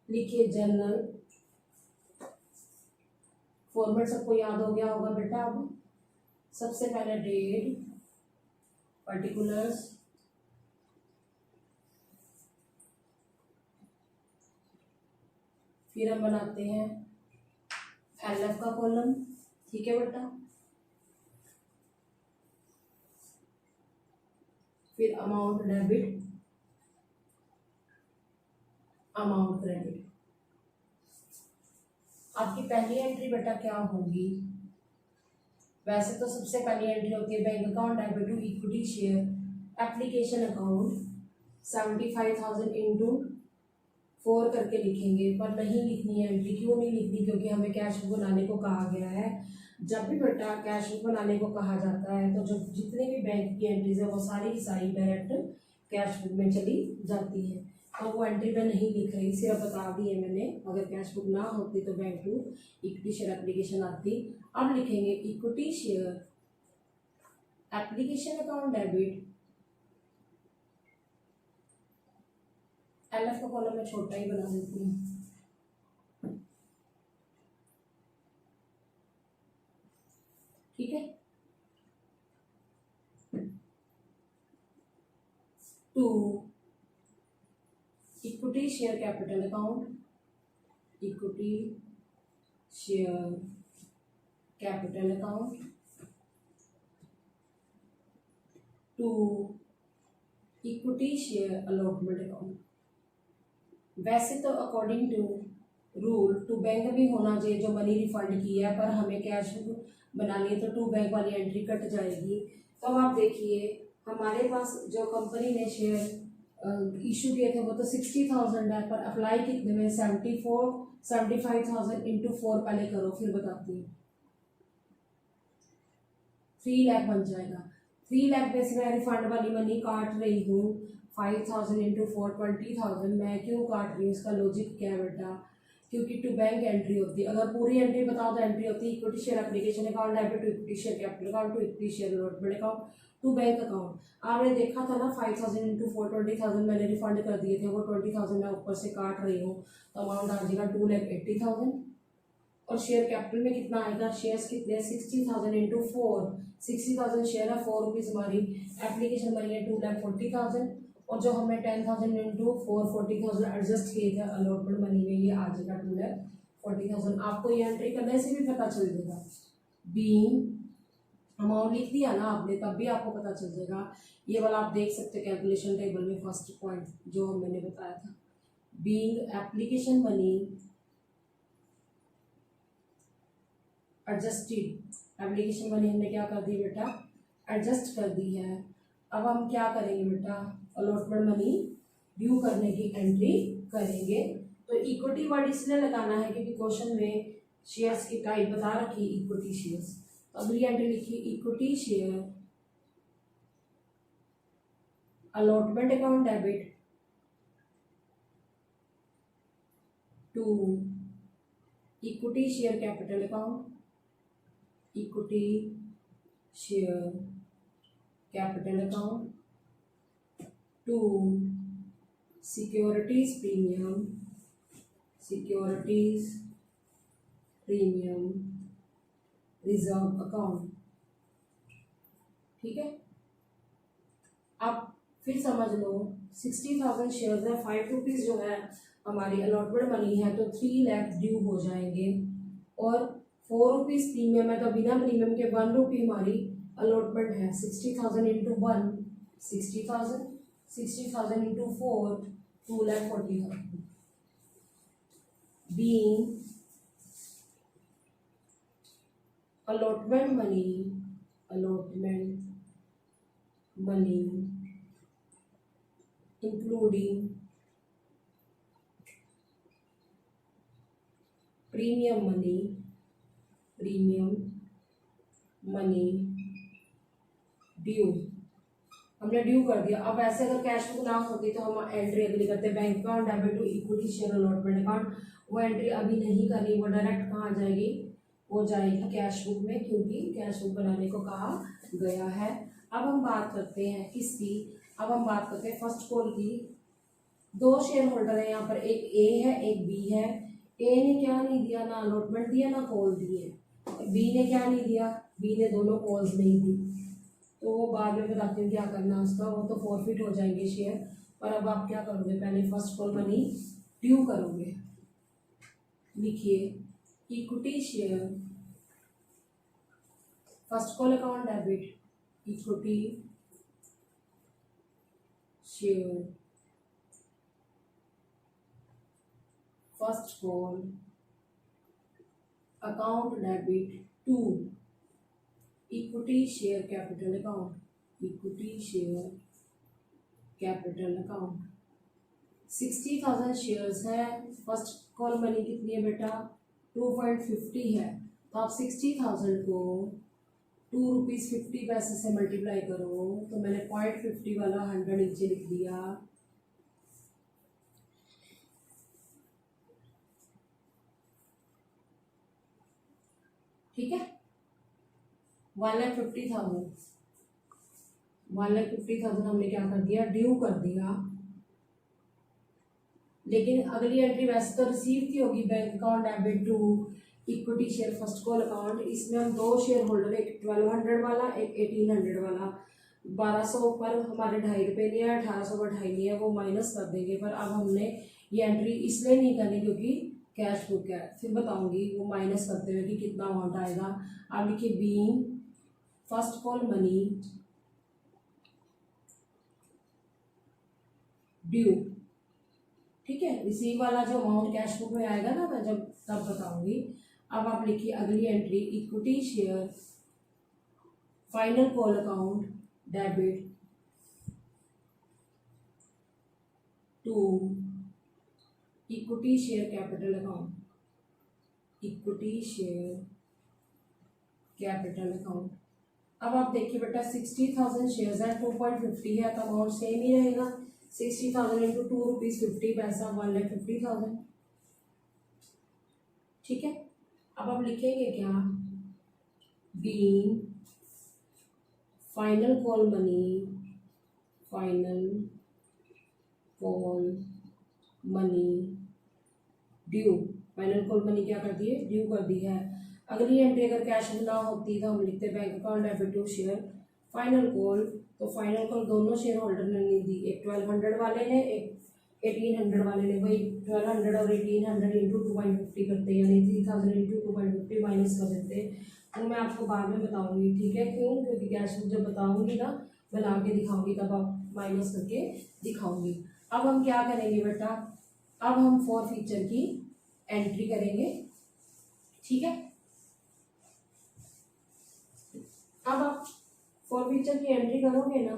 लिखिए जर्नल, फॉर्मेट सबको याद हो गया होगा बेटा। अब सबसे पहले डेट, पर्टिकुलर्स, फिर हम बनाते हैं एलएफ का कॉलम, ठीक है बेटा। फिर अमाउंट डेबिट, अमाउंट क्रेडिट। आपकी पहली एंट्री बेटा क्या होगी, वैसे तो सबसे पहली एंट्री होती है bank account debit to equity share application account 75,000 into 4 करके लिखेंगे, पर नहीं लिखनी है एंट्री। क्यों नहीं लिखनी, क्योंकि हमें कैश बुक बनाने को कहा गया है। जब भी बेटा कैश बुक बनाने को कहा जाता है तो जो जितने भी बैंक की एंट्रीज है वो सारी की सारी डायरेक्ट कैश बुक में चली जाती है। तो वो एंट्री में नहीं लिख रही, सिर्फ बता दी है मैंने। अगर कैश बुक ना होती तो bank to equity share application आती। अब लिखेंगे equity share application account debit, LF का कॉलम मैं छोटा ही बना देती हूँ, ठीक है। To equity share capital account, equity share capital account to equity share allotment account. वैसे तो according to rule to bank भी होना चाहिए जो मनी रिफंड की है, पर हमें कैश बनानी है तो टू बैंक वाली एंट्री कट जाएगी। तो अब आप देखिए हमारे पास जो कंपनी ने शेयर इशू किए थे वो तो 60,000 है, पर अप्लाई कितने में 75,000 इंटू 4 पहले करो, फिर बताती हूँ। 3 लाख बन जाएगा। 3 लाख में से मैं रिफंड वाली मनी काट रही हूँ 5,000 इंटू 4 20,000। मैं क्यों काट रही हूँ, इसका लॉजिक क्या है बेटा, क्योंकि टू बैंक एंट्री होती है। अगर पूरी एंट्री बताओ तो एंट्री होती है equity share application account debit to equity share capital account to equity share allotment account to bank account. आपने देखा था ना 5,000 इंटू 4 20,000 मैंने रिफंड कर दिए थे, वो 20,000 मैं ऊपर से काट रही हूँ, तो अमाउंट आ जाएगा 2,80,000। और शेयर कैपिटल में कितना आएगा, शेयर्स कितने 60,000 इंटू 4, 60,000 शेयर है, 4 रुपीज़ हमारी एप्लीकेशन बनी है 2,40,000। और जो हमने 10,000 इंटू 4 40,000 एडजस्ट किए थे अलॉटमेंट मनी में, ये आ जाएगा 2,40,000। आपको ये एंट्री करने से भी पता चल जाएगा, बीइंग अमाउंट लिख दिया ना आपने तब भी आपको पता चल जाएगा। ये वाला आप देख सकते हैं कैलकुलेशन टेबल में, फर्स्ट पॉइंट जो मैंने बताया था, being application money adjusted. Application money हमने क्या कर दी बेटा, एडजस्ट कर दी है। अब हम क्या करेंगे बेटा, अलॉटमेंट मनी ड्यू करने की एंट्री करेंगे। तो इक्विटी वर्ड इसलिए लगाना है क्योंकि क्वेश्चन में शेयर्स की टाइप बता रखी इक्विटी शेयर्स। तो अगली एंट्री लिखी equity share allotment account debit to equity share capital account, equity share capital account to securities premium, securities premium reserve account, ठीक है। अब फिर समझ लो 60,000 शेयर्स है, 5 रुपीज़ जो है हमारी अलॉटमेंट मनी है, तो 3 लाख ड्यू हो जाएंगे। और 4 रुपीज़ प्रीमियम है, तो बिना प्रीमियम के 1 रुपी हमारी अलॉटमेंट है। 60,000 into 1 60,000, 60,000 into 4 2,40,000। Being allotment money, allotment money including premium money due. हमने ड्यू कर दिया। अब ऐसे अगर कैश बुक ना होती तो हम एंट्री अगली करते, bank account debit to equity share allotment account. वो एंट्री अभी नहीं करनी, वो डायरेक्ट कहाँ आ जाएगी, वो जाएगी कैश बुक में, क्योंकि कैश बुक बनाने को कहा गया है। अब हम बात करते हैं किसकी, अब हम बात करते हैं फर्स्ट कॉल की। दो शेयर होल्डर है यहाँ पर, एक ए है एक बी है। ए ने क्या नहीं दिया, ना अलॉटमेंट दिया ना कॉल दिए। बी ने क्या नहीं दिया, बी ने दोनों कॉल्स नहीं दी। तो वो बाद में बताती हूँ क्या करना उसका, वो तो फॉरफिट हो जाएंगे शेयर। पर अब आप क्या करोगे, पहले फर्स्ट कॉल मनी ड्यू करोगे। लिखिए equity share first call account debit equity share first call account debit to equity share capital account, equity share capital account. 60,000 shares है। फर्स्ट कॉल मनी कितनी है बेटा, 2.50 है। तो आप 60,000 को 2 रुपीज़ 50 पैसे से मल्टीप्लाई करो, तो मैंने 0.50 वाला 100 नीचे लिख दिया। ठीक है, 1,50,000 हमने क्या कर दिया, ड्यू कर दिया। लेकिन अगली एंट्री वैसे तो रिसीव की होगी, bank account debit to equity share first call account. इसमें हम दो शेयर होल्डर, एक 1200 वाला एक 1800 वाला। 1200 पर हमारे 2.5 रुपये नहीं है, 1800 पर 2.5 नहीं है, वो माइनस कर देंगे। पर अब हमने ये एंट्री इसलिए नहीं करनी क्योंकि कैश बुक है, फिर बताऊंगी वो माइनस करते हुए कि कितना अमाउंट आएगा। अब लिखिए being first call money due. ठीक है, रिसीव वाला जो अमाउंट कैश बुक में आएगा ना, मैं जब तब बताऊंगी। अब आप लिखिए अगली entry equity share final call account debit to equity share capital account, equity share capital account. अब आप देखिए बेटा 60,000 शेयर्स है, 2.50 है, तो अमाउंट सेम ही रहेगा। 60,000 इंटू 2 रुपीज़ 50 पैसा, 1,50,000। ठीक है, अब आप लिखेंगे क्या, being final call money, final call money due. Final call money क्या कर दी है, ड्यू कर दी है। अगली एंट्री अगर कैश ना होती तो हम लिखते bank account debit to share final call. तो फाइनल कॉल दोनों शेयर होल्डर ने नहीं दी, एक 1200 वाले ने एक 1800 वाले ने। भाई 1200 और 1800 इंटू 2.50 करते, यानी 3000 इंटू 2.50 माइनस कर देते। तो मैं आपको बाद में बताऊंगी, ठीक है, क्यों, क्योंकि कैश बुक जब बताऊंगी ना, बना के दिखाऊंगी, तब आप माइनस करके दिखाऊंगी। अब हम क्या करेंगे बेटा, अब हम फॉर फीचर की एंट्री करेंगे। ठीक है, अब आप फॉर फीचर की एंट्री करोगे ना,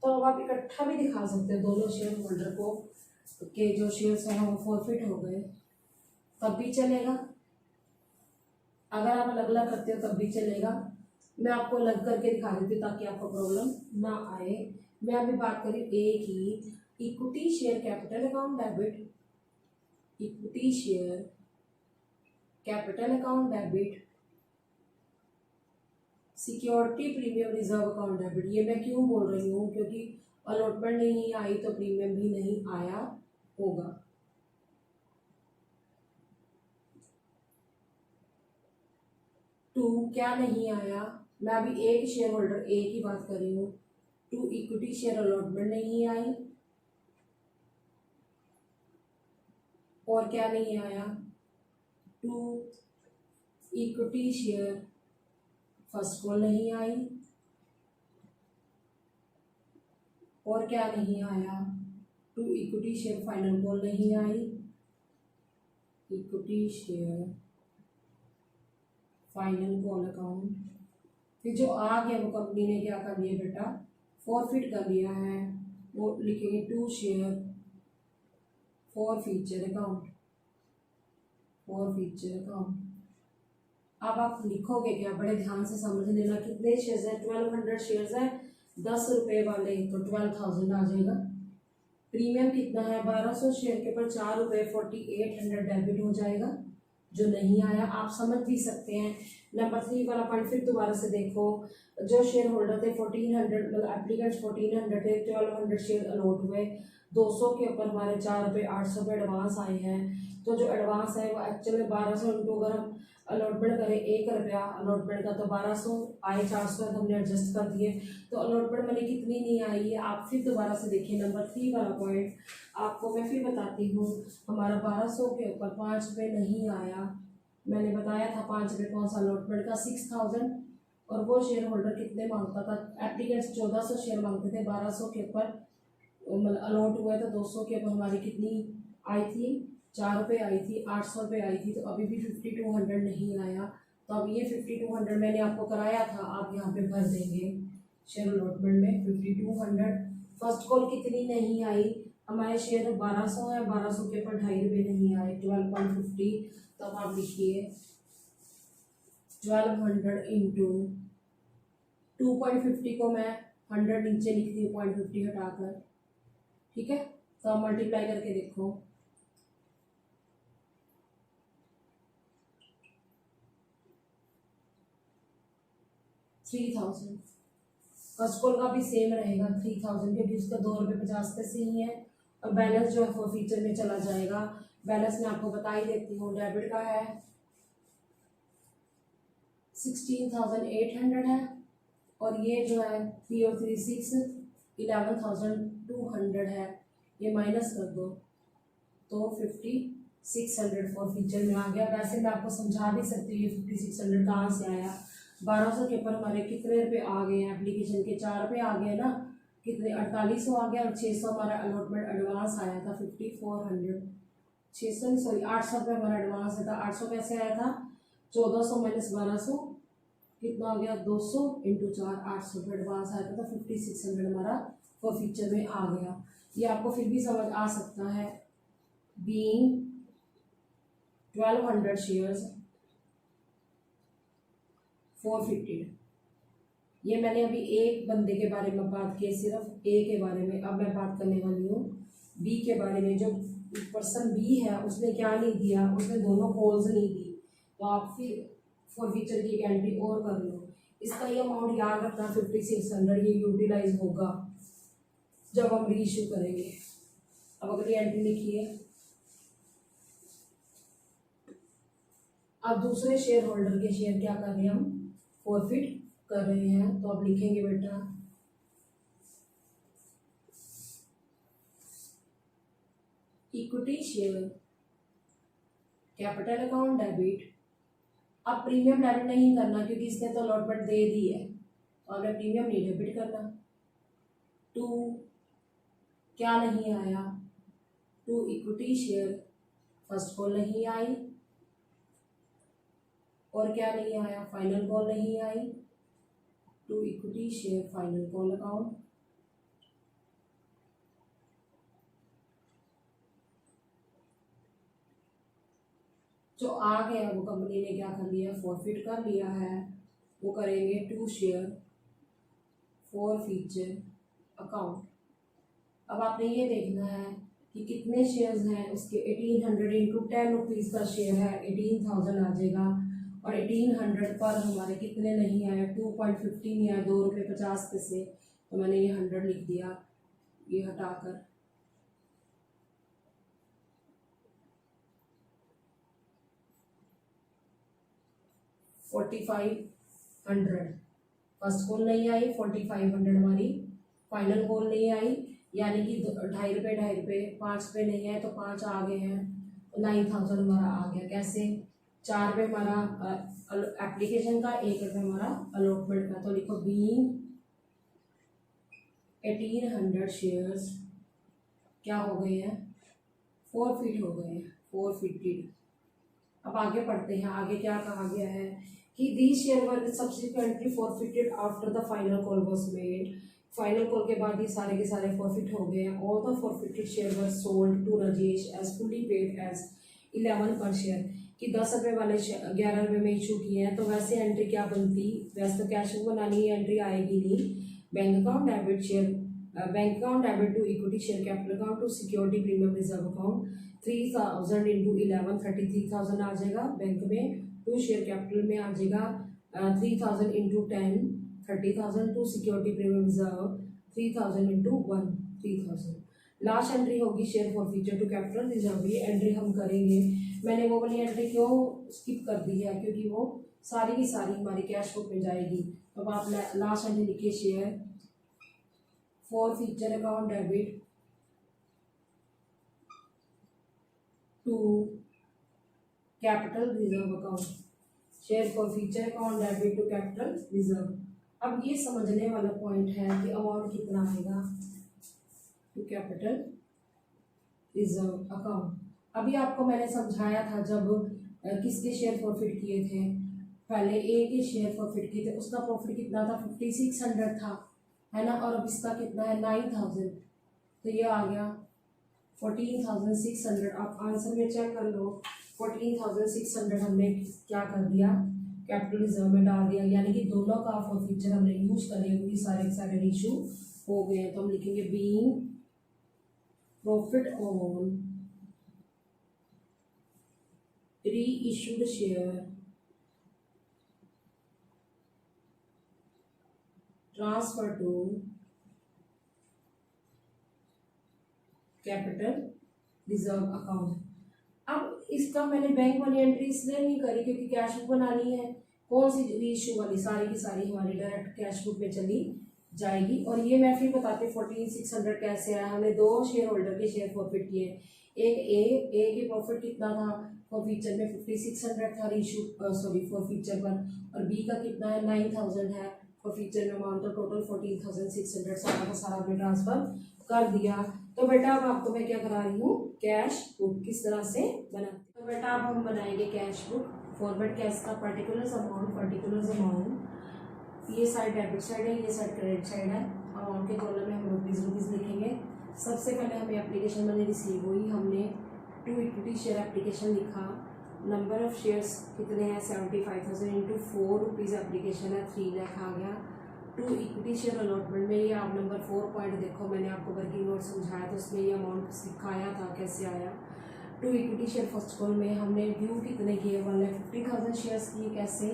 तो अब आप इकट्ठा भी दिखा सकते हो दोनों शेयर होल्डर को के जो शेयर्स हैं वो फॉरफिट हो गए, तब भी चलेगा। अगर आप अलग अलग करते हो तब भी चलेगा। मैं आपको अलग करके दिखा देती हूँ ताकि आपको प्रॉब्लम ना आए। मैं अभी बात करी ए की, equity share capital account debit, equity share capital account debit security premium reserve account debit. ये मैं क्यों बोल रही हूँ, क्योंकि अलॉटमेंट नहीं आई तो प्रीमियम भी नहीं आया होगा। टू क्या नहीं आया, मैं अभी एक शेयर होल्डर ए की बात कर रही हूँ। टू इक्विटी शेयर अलॉटमेंट नहीं आई, और क्या नहीं आया, to equity share first call नहीं आई, और क्या नहीं आया, to equity share final call नहीं आई, equity share final call account. फिर जो आ गया वो कंपनी ने क्या कर लिया बेटा, फॉरफिट कर लिया है, वो लिखेंगे to share for future account, forfeiture account. अब आप लिखोगे क्या, बड़े ध्यान से समझ लेना। कितने शेयर्स हैं, 1200 शेयर्स है, 10 रुपये वाले, तो 12,000 आ जाएगा। प्रीमियम कितना है, 1200 शेयर के ऊपर 4 रुपये, 4800 डेबिट हो जाएगा। जो नहीं आया आप समझ भी सकते हैं। नंबर 3 वाला पॉइंट फिर दोबारा से देखो। जो शेयर होल्डर थे 1400, मतलब एप्लीकेंट्स 1400 थे, 1200 शेयर अलॉट हुए, 200 के ऊपर हमारे 4 रुपये 800 एडवांस आए हैं। तो जो एडवांस है वो एक्चुअल में 1200 इंटू, अगर हम अलॉटमेंट करें 1 रुपया अलॉटमेंट का, तो 1200 आए, 400 है तो हमने एडजस्ट कर दिए। तो अलॉटमेंट मनी कितनी नहीं आई है, आप फिर दोबारा से देखिए नंबर 3 वाला पॉइंट। आपको मैं फिर बताती हूँ, हमारा 1200 के ऊपर 5 रुपये नहीं आया। मैंने बताया था 5 रुपये कौन सा अलॉटमेंट का, 6000। और वो शेयर होल्डर कितने मांगता था, एप्लीकेंट्स 1400 शेयर मांगते थे, 1200 के ऊपर मतलब अलॉट हुआ है, तो 200 के ऊपर हमारी कितनी आई थी, 4 रुपये आई थी, 800 आई थी। तो अभी भी 5200 नहीं आया। तो अब ये 5200 मैंने आपको कराया था, आप यहाँ पे भर देंगे शेयर अलॉटमेंट में 5200। फर्स्ट कॉल कितनी नहीं आई, हमारे शेयर 1200 है, 1200 के ऊपर 2.5 रुपये नहीं आए, 12.50। तो अब आप लिखिए 1200 इंटू 2.50 को मैं 100 नीचे लिखती हूँ, 0.50 हटाकर, ठीक है। तो आप मल्टीप्लाई करके देखो, 3000। फर्स्ट कॉल का भी सेम रहेगा 3000, क्योंकि उसका 2 रुपये 50 पैसे ही है। और बैलेंस जो है वो फीचर में चला जाएगा। बैलेंस मैं आपको बता ही देती हूँ, डेबिट का है 16,800 है, और ये जो है 3 और 3 6, 11,200 है। ये माइनस कर दो तो 5600 फॉर फीचर में आ गया। वैसे मैं आपको समझा भी सकती हूँ ये 5600 कहाँ से आया। 1200 के ऊपर हमारे कितने रुपए आ गए हैं, एप्लीकेशन के 4 रुपये आ गए ना, कितने 4800 आ गया, और 600 हमारा अलॉटमेंट एडवांस आया था 5400, 600 सॉरी 800 रुपये हमारा एडवांस था। 800 कैसे आया था, 1400 माइनस 1200 कितना हो गया, 200 इंटू 4, 800 रुपये एडवांस आया था, तो 5600 हमारा फॉर फ्यूचर में आ गया। ये आपको फिर भी समझ आ सकता है। Being 1200 shares forfeited. ये मैंने अभी एक बंदे के बारे में बात की, सिर्फ ए के बारे में। अब मैं बात करने वाली हूँ बी के बारे में। जो पर्सन बी है उसने क्या नहीं दिया, उसने दोनों कॉल्स नहीं दी। तो आप फिर फॉर फ्यूचर की एंट्री और कर लो। इसका ये अमाउंट याद रखना 5600, ये यूटिलाइज होगा जब हम री इशू करेंगे। अब अगली एंट्री लिखिए। अब दूसरे शेयर होल्डर के शेयर क्या कर रहे हैं, हम फॉरफिट कर रहे हैं। तो अब लिखेंगे बेटा equity share capital account debit. अब प्रीमियम डेबिट नहीं करना क्योंकि इसने तो अलॉटमेंट दे दी है, तो हमें प्रीमियम नहीं डेबिट करना। टू क्या नहीं आया, to equity share first call नहीं आई, और क्या नहीं आया, फाइनल कॉल नहीं आई। To equity share final call account. जो आ गया वो कंपनी ने क्या कर लिया, फॉरफिट कर लिया है। वो करेंगे to share for future account. अब आपने ये देखना है कि कितने शेयर्स हैं उसके। 1800 इंटू 10 रुपीज़ का शेयर है, 18,000 आ जाएगा। और 1800 पर हमारे कितने नहीं आए, 2.50 नहीं आया, 2 रुपये 50 पैसे। तो मैंने ये 100 लिख दिया, ये हटाकर। $4500 फर्स्ट कॉल नहीं आई, 4500 हमारी फाइनल कॉल नहीं आई, यानी कि 2.5 रुपये 5 रुपये नहीं आए, तो 5 आ गए हैं, 9000 हमारा आ गया। कैसे, 4 रुपये हमारा एप्लीकेशन का, 1 रुपये हमारा अलॉटमेंट का। तो लिखो बीइंग 1800 शेयर्स क्या हो गए हैं, फॉरफिट हो गए हैं, फॉरफिटेड। अब आगे पढ़ते हैं, आगे क्या कहा गया है कि these share were subsequently forfeited after the final call was made। Final call के बाद ये सारे के सारे फॉरफिट हो गए हैं। All the forfeited share were sold to Rajesh as fully paid as 11 पर शेयर, कि 10 रुपये वाले 11 रुपये में इशू किए हैं। तो वैसे एंट्री क्या बनती, वैसे तो कैश बुक बनानी है, एंट्री आएगी नहीं। Bank account debit share, bank account debit to equity share capital account to security premium reserve account 3000 into 11 33,000 आ जाएगा बैंक में, टू शेयर कैपिटल में आ जाएगा 3000 into 10 30,000 to security premium reserve 3000 into 1 3000। Last entry होगी share for future to capital reserve, ये entry हम करेंगे। मैंने वो वाली एंट्री क्यों स्किप कर दी है, क्योंकि वो सारी की सारी हमारी कैश बुक में जाएगी। तो आप लास्ट एंट्री लिखिए, share for future account debit to capital reserve account, share for future account debit to capital reserve. अब ये समझने वाला पॉइंट है कि अमाउंट कितना आएगा टू कैपिटल रिजर्व अकाउंट। अभी आपको मैंने समझाया था जब किसके शेयर प्रॉफिट किए थे, पहले ए के शेयर प्रॉफिट किए थे, उसका प्रॉफिट कितना था 5600 था, है ना। और अब इसका कितना है 9000, तो ये आ गया 14,600। आप आंसर में चेक कर लो, 14,600 हमने क्या कर दिया, कैपिटल रिजर्व में डाल दिया। यानी कि दोनों का फॉर फ्यूचर हमने यूज करे हुए सारे सारे रेशो हो गए। तो हम लिखेंगे being profit on reissued share transfer to capital reserve account. अब इसका मैंने बैंक वाली एंट्री इसलिए नहीं करी क्योंकि कैश बुक बनानी है। कौन सी रीइश्यू वाली, सारी की सारी हमारी डायरेक्ट कैश बुक में चली जाएगी। और ये मैं फिर बताते 14,600 कैसे आया। हमने दो शेयर होल्डर के शेयर प्रॉफिट किए, एक ए के प्रॉफिट कितना था फॉर फ्यूचर में 5600 था रीइश्यू फॉर फ्यूचर पर, और बी का कितना है 9000 है फॉर फ्यूचर में अमाउंट, तो टोटल 14,600 सारा का सारा हमने ट्रांसफर कर दिया। तो बेटा अब आपको मैं क्या करा रही हूँ, कैश बुक किस तरह से बनाते। तो बेटा अब हम बनाएंगे कैश बुक। फॉरवर्ड कैश का पर्टिकुलर अमाउंट, ये साइड डेबिट साइड है, ये साइड क्रेडिट साइड है। अमाउंट के कॉलम में हम रुपीज़ लिखेंगे। सबसे पहले हमें एप्लीकेशन मैंने रिसीव हुई, हमने टू इक्विटी शेयर एप्लीकेशन लिखा। नंबर ऑफ शेयर्स कितने हैं 75,000 इंटू 4 रुपीज़ एप्लीकेशन है, 3 लाख आ गया। टू इक्विटी शेयर अलॉटमेंट में ये आप नंबर 4 पॉइंट देखो, मैंने आपको वर्किंग नोट समझाया तो उसमें ये अमाउंट सिखाया था कैसे आया। To equity share first call में हमने ड्यू कितने किए 1,50,000 शेयर्स किए, कैसे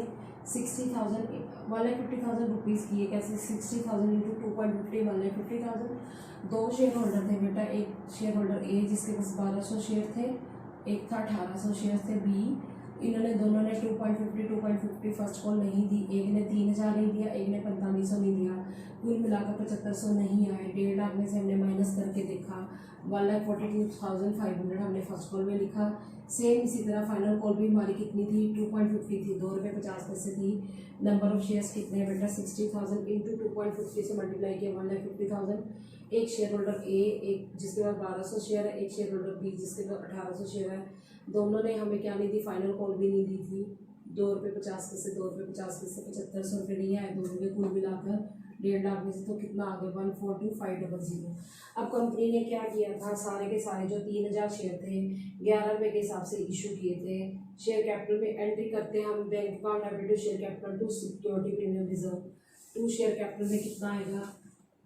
60,000 1,50,000 रुपीज़ किए, कैसे 60,000 इंटू 2.50 1,50,000। दो शेयर होल्डर थे बेटा, एक शेयर होल्डर ए जिसके पास 1200 शेयर थे, एक था 1800 शेयर थे बी। इन्होंने दोनों ने 2.50 फर्स्ट कॉल नहीं दी, एक ने 3,000 नहीं दिया, एक ने 4500 नहीं दिया, कुल मिलाकर 7500 नहीं आए। 1.5 लाख में से हमने माइनस करके देखा 1,42,500 हमने फर्स्ट कॉल में लिखा। सेम इसी तरह फाइनल कॉल भी हमारी कितनी थी 2.50 थी, 2 रुपये 50 पैसे थी। नंबर ऑफ शेयर्स कितने हैं बेटा 60,000 इंटू 2.50 से मल्टीप्लाई किया 1,50,000। एक शेयर होल्डर ए, एक जिसके पास 1200 शेयर है, एक शेयर होल्डर बी जिसके पास 1800 शेयर है। दोनों ने हमें क्या नहीं दी, फाइनल कॉल भी नहीं दी थी। 2 रुपये 50 पैसे 7500 रुपये नहीं आए, 2 रुपये कुल मिलाकर 1.5 लाख में से तो कितना आ गया 142,500। अब कंपनी ने क्या किया था, सारे के सारे जो 3,000 शेयर थे 11 रुपये के हिसाब से इशू किए थे। शेयर कैपिटल में एंट्री करते हैं हम, bank account debit to share capital to security premium reserve. To share capital में कितना आएगा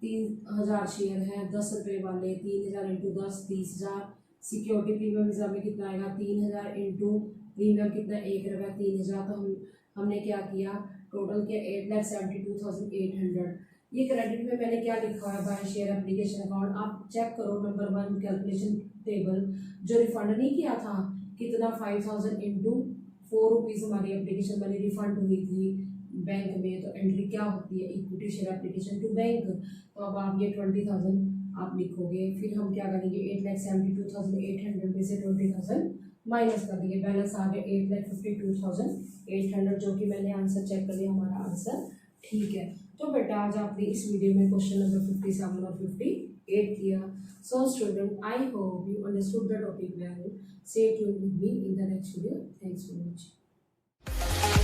3,000 शेयर हैं 10 रुपये वाले, 3,000 इंटू 10 30,000। सिक्योरिटी प्रीमियम रिजर्व में कितना आएगा 3,000 इंटू प्रीमियम कितना 1 रुपया 3,000। तो हमने क्या किया, टोटल किया 8,72,800। ये क्रेडिट में मैंने क्या लिखा है बाय शेयर एप्लीकेशन अकाउंट, आप चेक करो नंबर 1 कैलकुलेशन टेबल। जो रिफंड नहीं किया था कितना 5,000 इंटू 4 रुपीज़ हमारी एप्लीकेशन मनी रिफंड हुई थी बैंक में। तो एंट्री क्या होती है, equity share application to bank. तो अब आप ये 20,000 आप लिखोगे, फिर हम क्या करेंगे 8,72,800 में से 20,000 माइनस कर देंगे, बैलेंस आ गया 8,52,800, जो कि मैंने आंसर चेक कर लिया, हमारा आंसर ठीक है। तो बेटा आज आपने इस वीडियो में क्वेश्चन नंबर 57 और 58 किया। So student, I hope you understood the topic well. Stay tuned with me in the next video. Thanks for watching.